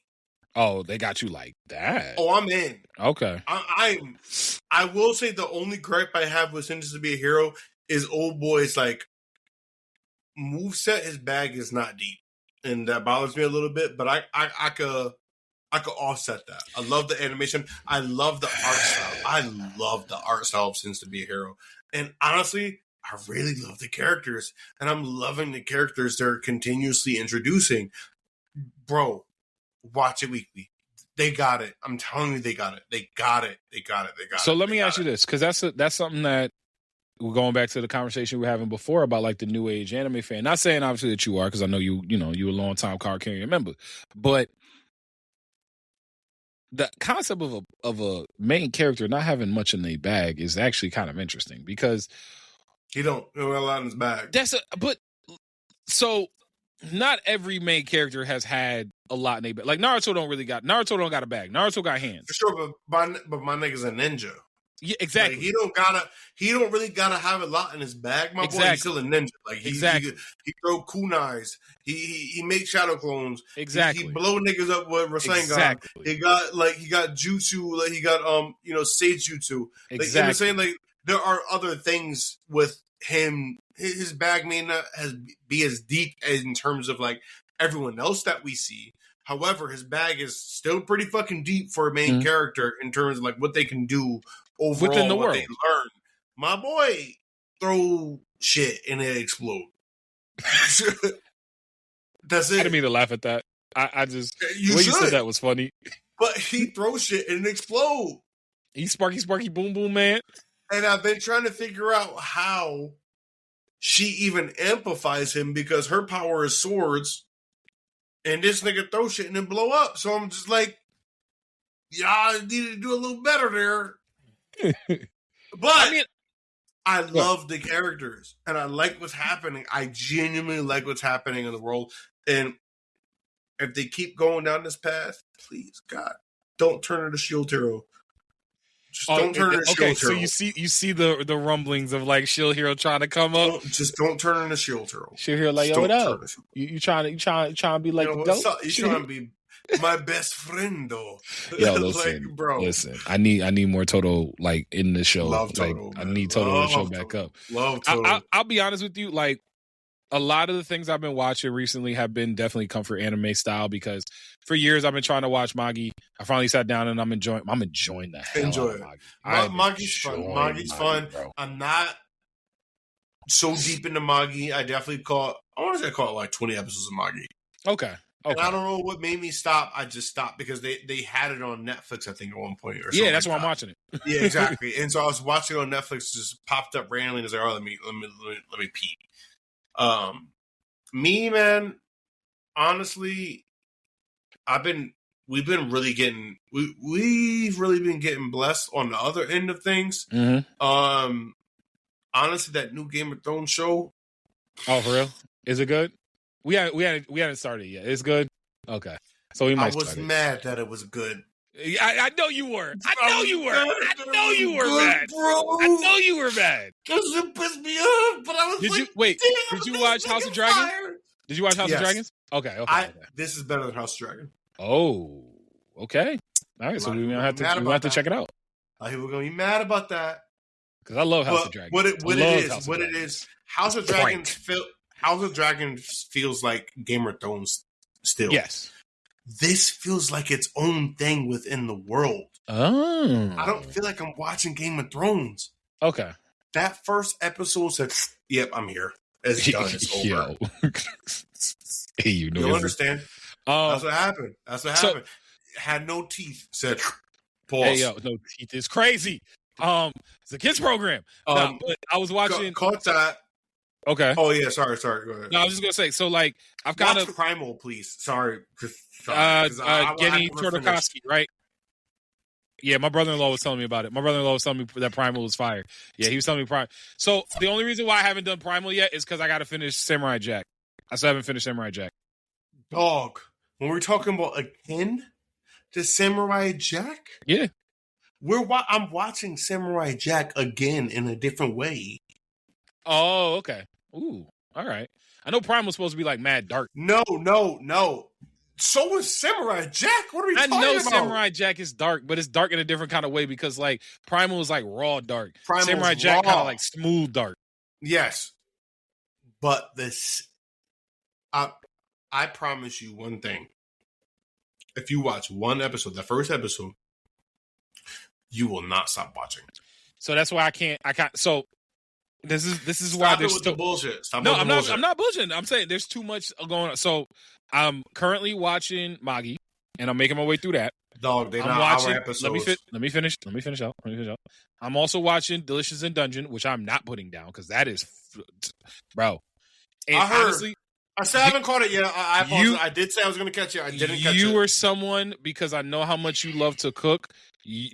Oh, they got you like that? Oh, I'm in. Okay. I will say the only gripe I have with Sentenced to Be a Hero is old boy's like moveset. His bag is not deep, and that bothers me a little bit. But I could offset that. I love the animation. I love the art style. I love the art style of Sentenced to Be a Hero. And honestly, I really love the characters, and I'm loving the characters they're continuously introducing. Bro, watch it weekly. They got it. I'm telling you, they got it. They got it. They got it. They got it. So let me ask you this, because that's something that we're going back to the conversation we were having before about like the new age anime fan. Not saying obviously that you are, because I know you a long time card carrying member, but the concept of a main character not having much in their bag is actually kind of interesting because he don't have a lot in his bag. So not every main character has had a lot in their bag. Like Naruto don't got a bag. Naruto got hands. For sure, but my nigga's a ninja. Yeah, exactly. Like, he don't really gotta have a lot in his bag, my boy. He's still a ninja. Like he throw kunais. He makes shadow clones. Exactly. He blow niggas up with Rasengan. Exactly. He got jutsu. Like he got sage jutsu. Like, exactly. You know what I'm saying? Like there are other things with him. His bag may not be as deep in terms of like everyone else that we see. However, his bag is still pretty fucking deep for a main character in terms of like what they can do overall, within the what world. they learn. My boy throw shit and it explode. That's it. I didn't mean to laugh at that. I just you said that was funny. But he throws shit and it explode. He's sparky boom boom man. And I've been trying to figure out how she even amplifies him because her power is swords. And this nigga throw shit and then blow up. So I'm just like, y'all need to do a little better there. But I love the characters. And I like what's happening. I genuinely like what's happening in the world. And if they keep going down this path, please, God, don't turn into Shield Hero. Just don't turn into Shield Hero. So you see the rumblings of like Shield Hero trying to come up. Just don't turn into Shield Hero. Shield Hero like, yo, what up? You trying to be like the dope? You trying to be my best friend though. Yo, listen, like, bro. Listen. I need more Toto like in the show. Love Toto, like, I need Toto to show back up. Love Toto. I'll be honest with you, like a lot of the things I've been watching recently have been definitely comfort anime style because for years I've been trying to watch Magi. I finally sat down and I'm enjoying the hell out of Magi. Magi's fun. Magi's fun. Bro. I'm not so deep into Magi. I want to say I caught like 20 episodes of Magi. Okay. And I don't know what made me stop. I just stopped because they had it on Netflix, I think, at one point. Yeah, that's why I'm watching it. Yeah, exactly. And so I was watching it on Netflix, just popped up randomly, and I was like, "Oh, let me peep." Me, man, honestly, we've really been getting blessed on the other end of things. Mm-hmm. Honestly, that new Game of Thrones show. Oh, for real? Is it good? We hadn't started yet. It's good. Okay, so we might. I was mad that it was good. I know you were. I know you were mad, bro. I know you were mad. Because it pissed me off. But I was Did you watch House of Dragons? Did you watch House of Dragons? Okay. This is better than House of Dragon. Oh, okay. All right, so we have to check it out. People are going to be mad about that. Because I love House of Dragons. What it is, House of Dragons feels like Game of Thrones still. Yes. This feels like its own thing within the world. Oh. I don't feel like I'm watching Game of Thrones. Okay. That first episode said, yep, I'm here. It's done. It's over. Hey, you understand? That's what happened. Had no teeth. Said, pause. Hey, yo, no teeth is crazy. It's a kids program. But I was watching. Caught that. Okay. Oh yeah, sorry. Go ahead. No, I was just gonna say. So like, I've kind of Primal, please. Sorry. Genny Tortokoski, right? Yeah, my brother-in-law was telling me about it. My brother-in-law was telling me that Primal was fire. Yeah, he was telling me Primal. So the only reason why I haven't done Primal yet is because I got to finish Samurai Jack. I still haven't finished Samurai Jack. Dog, when we're talking about akin to Samurai Jack, yeah, I'm watching Samurai Jack again in a different way. Oh, okay. Ooh, all right. I know Prime was supposed to be like mad dark. No. So was Samurai Jack. What are we talking about? I know Samurai Jack is dark, but it's dark in a different kind of way because like Primal is like raw dark. Primal's Samurai Jack raw. kind of like smooth dark. Yes, but this, I promise you one thing. If you watch one episode, the first episode, you will not stop watching. So that's why I can't. So this is Stop why it there's with still the bullshit. Stop no. with I'm the not. bullshit. I'm not bullshitting. I'm saying there's too much going on. So I'm currently watching Magi, and I'm making my way through that. Dog, they're I'm not watching. our episodes. Let me finish out. I'm also watching Delicious in Dungeon, which I'm not putting down because that is, bro. And I heard. honestly, I still haven't caught it yet. I apologize. I did say I was going to catch it. I didn't catch it. You are someone, because I know how much you love to cook,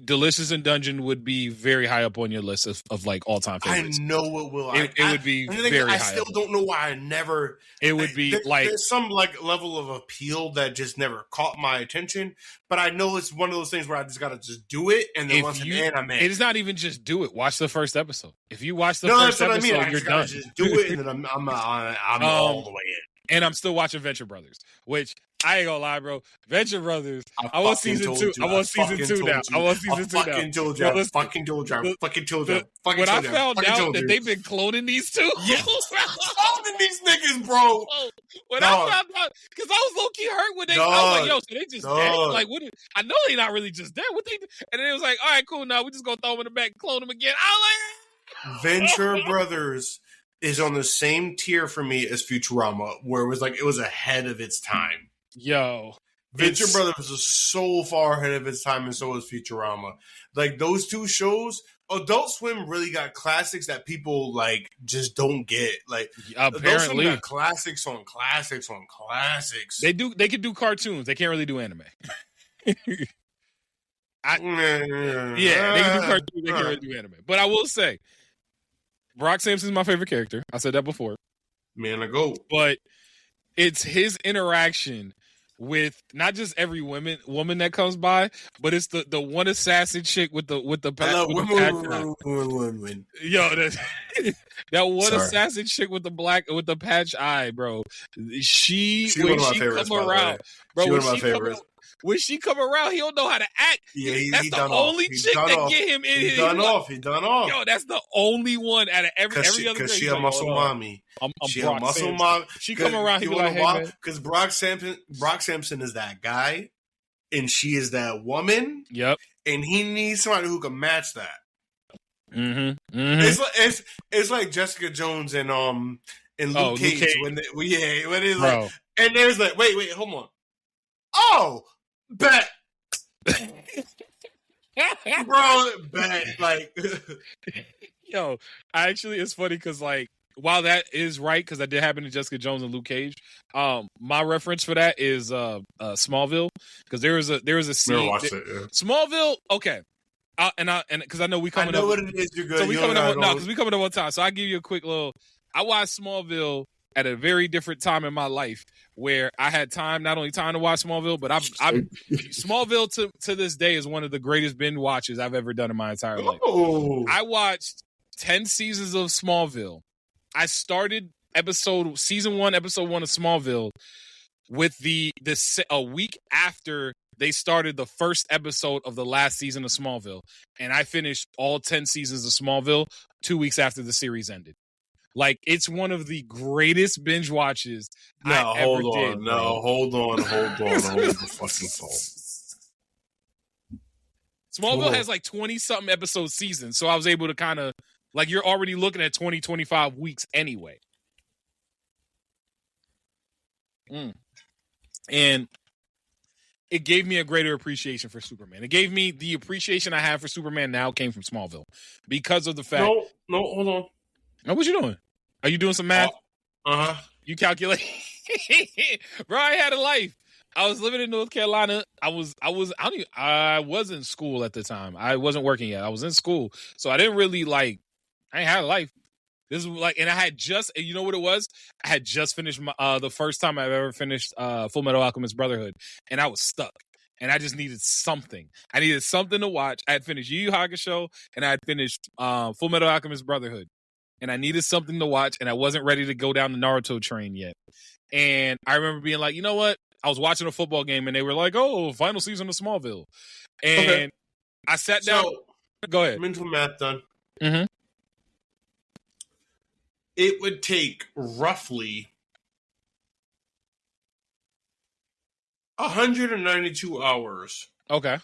Delicious in Dungeon would be very high up on your list of like all-time favorites. I know it will. It would be very high. I still don't know why I never... It would be there's some like level of appeal that just never caught my attention, but I know it's one of those things where I just got to just do it, and then once again, I'm in. It's not even just do it. Watch the first episode. If you watch the first episode, you're done. Just do it, and then I'm all the way in. And I'm still watching Venture Brothers, which I ain't gonna lie, bro. Venture Brothers. I want season 2. I want season 2 now. I want season 2 now. Fucking told you. When I found out that they've been cloning these two, cloning these niggas, bro. When I found out, because I was low key hurt when I was like, yo, so they just dead? Like, what? I know they not really just dead. What they? And then it was like, all right, cool. Now we just gonna throw them in the back, and clone them again. I was like, Venture Brothers is on the same tier for me as Futurama, where it was ahead of its time. Yo, Venture Brothers is so far ahead of its time, and so is Futurama. Like those two shows, Adult Swim really got classics that people like just don't get. Like apparently, Adult Swim got classics on classics on classics. They do. They can do cartoons. They can't really do anime. They can do cartoons. They can't really do anime. But I will say, Brock Sampson's my favorite character. I said that before. Man, I go. But it's his interaction with not just every woman that comes by, but it's the one assassin chick with the women. Yo, that one assassin chick with the patch eye, bro. She when she come around, bro. When she come around, he don't know how to act. Yeah, that's the only chick that get him in. He done off. Yo, that's the only one out of every other. Because she a muscle mommy. She a muscle mommy. She come around. He be like, hey, man. Because Brock Sampson is that guy, and she is that woman. Yep. And he needs somebody who can match that. Mm-hmm. Mm-hmm. It's like Jessica Jones and Luke Cage when it's bro. Like, and there's like wait, hold on. Oh. Bet, bro, bet, like, yo, it's funny because like while that is right because that did happen to Jessica Jones and Luke Cage, my reference for that is Smallville because there was a scene. Never watched it, yeah. Smallville, okay, and because I know we coming up. I know up, what it is. You're good. So we coming up. No, because we coming up on time. So I give you a quick little. I watched Smallville at a very different time in my life where I had time, not only time to watch Smallville, but Smallville to this day is one of the greatest binge watches I've ever done in my entire life. I watched 10 seasons of Smallville. I started season 1, episode 1 of Smallville with a week after they started the first episode of the last season of Smallville. And I finished all 10 seasons of Smallville 2 weeks after the series ended. Like, it's one of the greatest binge watches I ever did. Hold on. Hold the fucking phone. Smallville has like 20-something episode seasons, so I was able to kind of, like, you're already looking at 20, 25 weeks anyway. And it gave me a greater appreciation for Superman. It gave me the appreciation I have for Superman now came from Smallville because of the fact... No, hold on. Oh, what you doing? Are you doing some math? You calculate? Bro, I had a life. I was living in North Carolina. I was in school at the time. I wasn't working yet. I was in school. So I didn't really I ain't had a life. This was and I had just, you know what it was? I had just finished the first time I've ever finished Full Metal Alchemist Brotherhood. And I was stuck. And I just needed something. I needed something to watch. I had finished Yu Yu Hakusho and I had finished Full Metal Alchemist Brotherhood. and I needed something to watch, and I wasn't ready to go down the Naruto train yet. And I remember being like, you know what? I was watching a football game, and they were like, "Oh, final season of Smallville," and I sat down. Go ahead. Mental math done. Mm-hmm. It would take roughly 192 hours. Okay.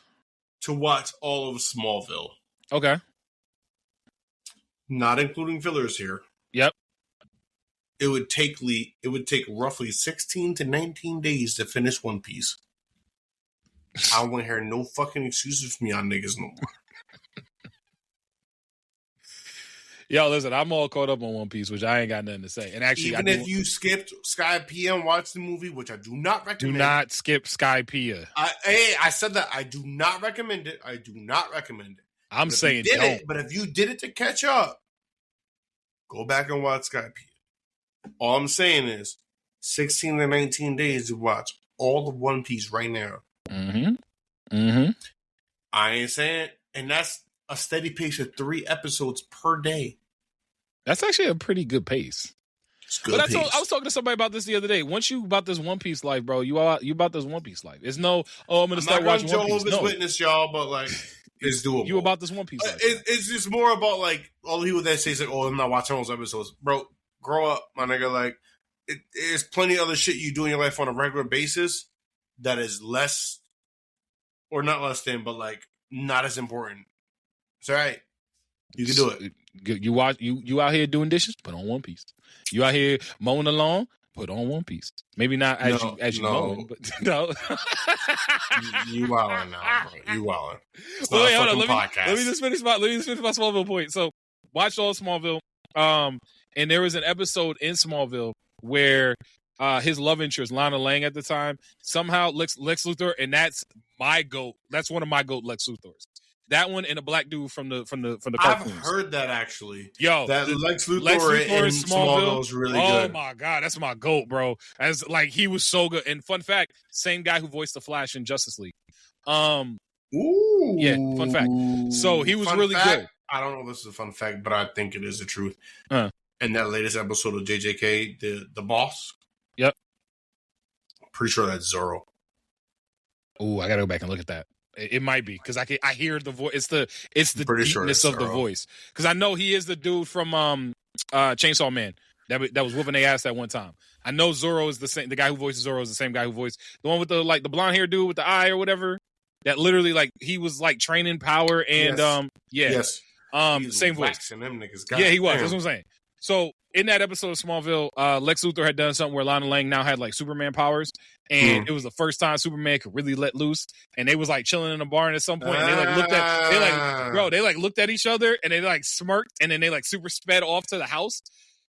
To watch all of Smallville. Okay. Not including fillers here. Yep. It would take roughly 16 to 19 days to finish One Piece. I don't want to hear no fucking excuses from y'all niggas no more. Yo, listen, I'm all caught up on One Piece, which I ain't got nothing to say. And actually, even if you skipped Sky P and watched the movie, which I do not recommend. Do not skip Sky Pia. I said that I do not recommend it. I'm saying don't. But if you did it to catch up, go back and watch Sky Pia. All I'm saying is 16 to 19 days to watch all of One Piece right now. Mm-hmm. Mm-hmm. I ain't saying, and that's a steady pace of 3 episodes per day. That's actually a pretty good pace. It's good pace. I was talking to somebody about this the other day. Once you about this One Piece life, bro, you about this One Piece life. It's no, I'm going to start watching One Piece. Jehovah's Witness, y'all, but like, it's doable. You about this One Piece life. It's just more about like all the people that say like, oh, I'm not watching those episodes. Bro, grow up, my nigga. Like, there's plenty of other shit you do in your life on a regular basis that is less, or not less than, but like not as important. It's all right. You can do it. You out here doing dishes? Put on One Piece. You out here mowing the lawn? Put on One Piece. Maybe not as you mowing, but no. You wildin' now, bro. You wildin'. Well, wait, hold on. Let me just finish my Smallville point. So, watched all Smallville. And there was an episode in Smallville where his love interest, Lana Lang at the time, somehow Lex Luthor, and that's my GOAT. That's one of my GOAT Lex Luthors. That one and a black dude from the cartoons. I've heard that actually. Yo, that Lex Luthor in Smallville is really good. Oh my god, that's my GOAT, bro. As like he was so good. And fun fact, same guy who voiced the Flash in Justice League. Ooh. Yeah, fun fact. So he was really good. I don't know if this is a fun fact, but I think it is the truth. In that latest episode of JJK, the boss. Yep. I'm pretty sure that's Zorro. Ooh, I gotta go back and look at that. It might be because I hear the voice. It's the deepness of the voice. Because I know he is the dude from Chainsaw Man that was whooping their ass that one time. I know Zorro is the same. The guy who voices Zorro is the same guy who voiced the one with the blonde hair dude with the eye or whatever. That literally like he was like training Power and same voice. Them niggas. Yeah, he was. That's what I'm saying. So in that episode of Smallville, Lex Luthor had done something where Lana Lang now had like Superman powers, and it was the first time Superman could really let loose. And they was like chilling in a barn at some point, and they looked at each other, and they like smirked, and then they like super sped off to the house.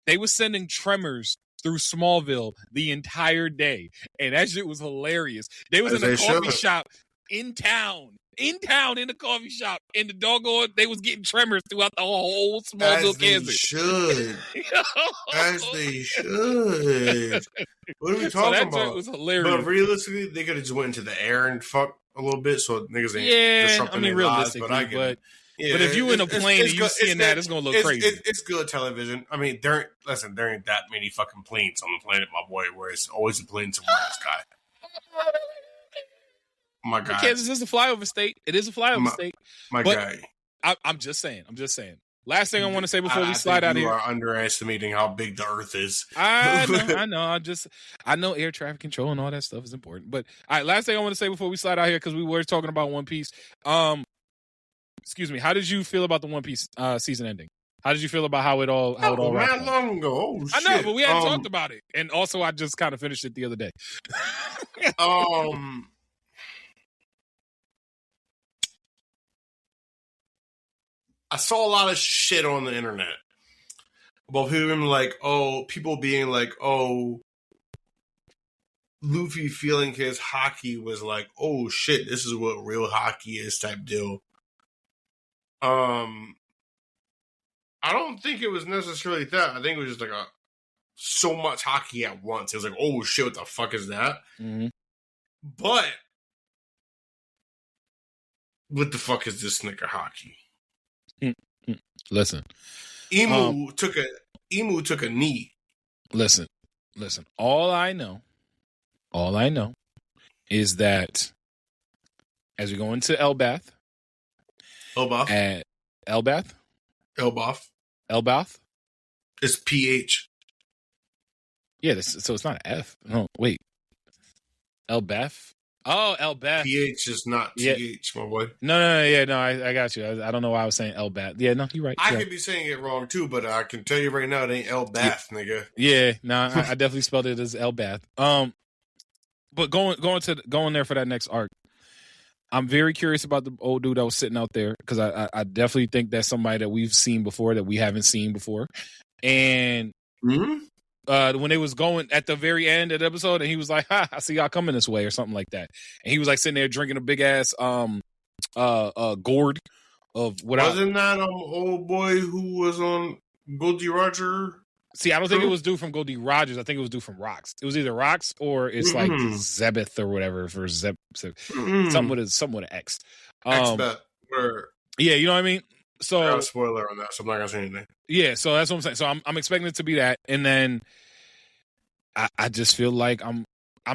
They was sending tremors through Smallville the entire day, and that shit was hilarious. They was in a coffee shop in town in the coffee shop, and the doggone they was getting tremors throughout the whole Smallville, Kansas. As they should. What are we talking about? That was hilarious. But realistically, they could have just went into the air and fuck a little bit, so niggas ain't disrupting their lives. But I get it. Yeah, but if you in a plane and you seeing that, it's gonna look crazy. It's good television. I mean, there ain't that many fucking planes on the planet, my boy. Where it's always a plane somewhere in the sky. My God, Kansas is a flyover state. It is a flyover state. My guy, I'm just saying. Last thing I want to say before we slide out of here. You are underestimating how big the Earth is. I know. I know air traffic control and all that stuff is important. But all right, last thing I want to say before we slide out here, because we were talking about One Piece. Excuse me. How did you feel about the One Piece season ending? How did you feel about how it all wrapped up? Long ago. Oh, shit. I know, but we hadn't talked about it. And also, I just kind of finished it the other day. I saw a lot of shit on the internet about people being like, oh, Luffy feeling his hockey was like, oh shit, this is what real hockey is type deal. I don't think it was necessarily that. I think it was just like so much hockey at once. It was like, oh shit, what the fuck is that? Mm-hmm. But what the fuck is this nigga hockey? Listen, Emu took a knee. Listen. All I know is that as we go into Elbath. It's PH. Yeah, so it's not an F. No, wait. Elbath. Oh, Elbath. PH is not TH, my boy. No, I got you. I don't know why I was saying Elbath. Yeah, no, you're right. I could be saying it wrong too, but I can tell you right now it ain't Elbath, nigga. Yeah, no, I definitely spelled it as Elbath. But going there for that next arc, I'm very curious about the old dude that was sitting out there because I definitely think that's somebody that we've seen before that we haven't seen before, and. When they was going at the very end of the episode, and he was like, "Ha, I see y'all coming this way," or something like that, and he was like sitting there drinking a big ass gourd of what. Wasn't that old boy who was on Goldie Roger? See, I don't think it was due from Goldie Rogers. I think it was due from Rocks. It was either Rocks or it's like Zebeth or whatever for something with an X. Yeah, you know what I mean. So I got a spoiler on that, so I'm not gonna say anything. Yeah, so that's what I'm saying. So I'm expecting it to be that, and then I just feel like I'm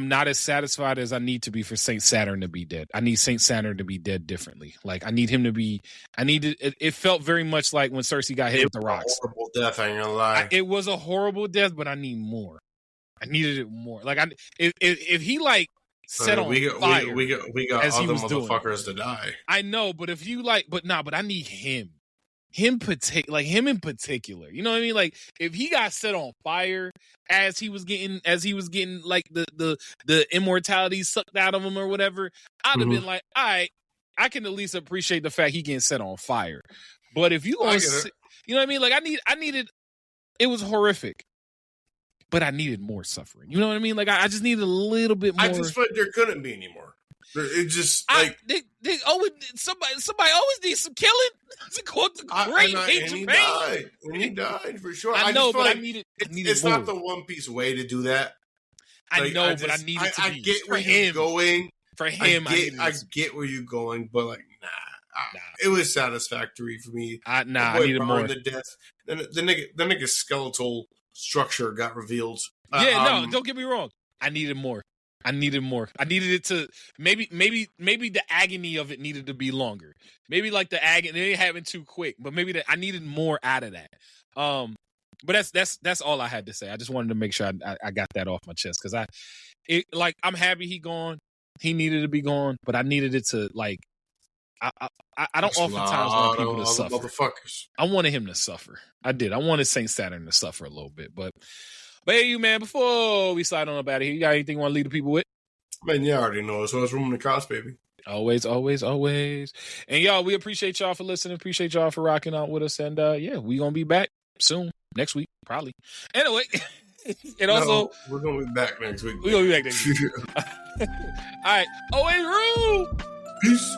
not as satisfied as I need to be for Saint Saturn to be dead. I need Saint Saturn to be dead differently. Like I need him to be. It felt very much like when Cersei got hit with the rocks. Horrible death. I ain't gonna lie. It was a horrible death, but I need more. I needed it more. Like if he like set on fire. We got other motherfuckers to die. I know, but if you like, but I need him. Him in particular, you know what I mean? Like if he got set on fire as he was getting like the immortality sucked out of him or whatever, I'd have been like, all right, I can at least appreciate the fact he getting set on fire. But if you going, you know what I mean? Like I needed, it was horrific, but I needed more suffering. You know what I mean? Like I just needed a little bit more. I just felt there couldn't be anymore. It just they always somebody always needs some killing to go to great Japan. He died for sure. I know, but like I needed. It's more. not the One Piece way to do that. I know, but I needed to. I get where you're going. For him, I get where you're going, but like, nah. It was satisfactory for me. I needed more. The death. The nigga's skeletal structure got revealed. No, don't get me wrong. I needed more. I needed it to maybe the agony of it needed to be longer. Maybe like the agony, it happened too quick. But maybe I needed more out of that. But that's all I had to say. I just wanted to make sure I got that off my chest because I'm happy he gone. He needed to be gone, but I needed it to like. I don't oftentimes want people to suffer. Motherfuckers. I wanted him to suffer. I did. I wanted Saint Saturn to suffer a little bit, but hey, you man, before we slide on up out of here, you got anything you want to leave the people with? Man, you already know. So it's room in the cost, baby. Always. And y'all, we appreciate y'all for listening. Appreciate y'all for rocking out with us. And we gonna be back soon. Next week, probably. Anyway. And also we're gonna be back next week. We're gonna be back next week. All right. Always rule. Peace.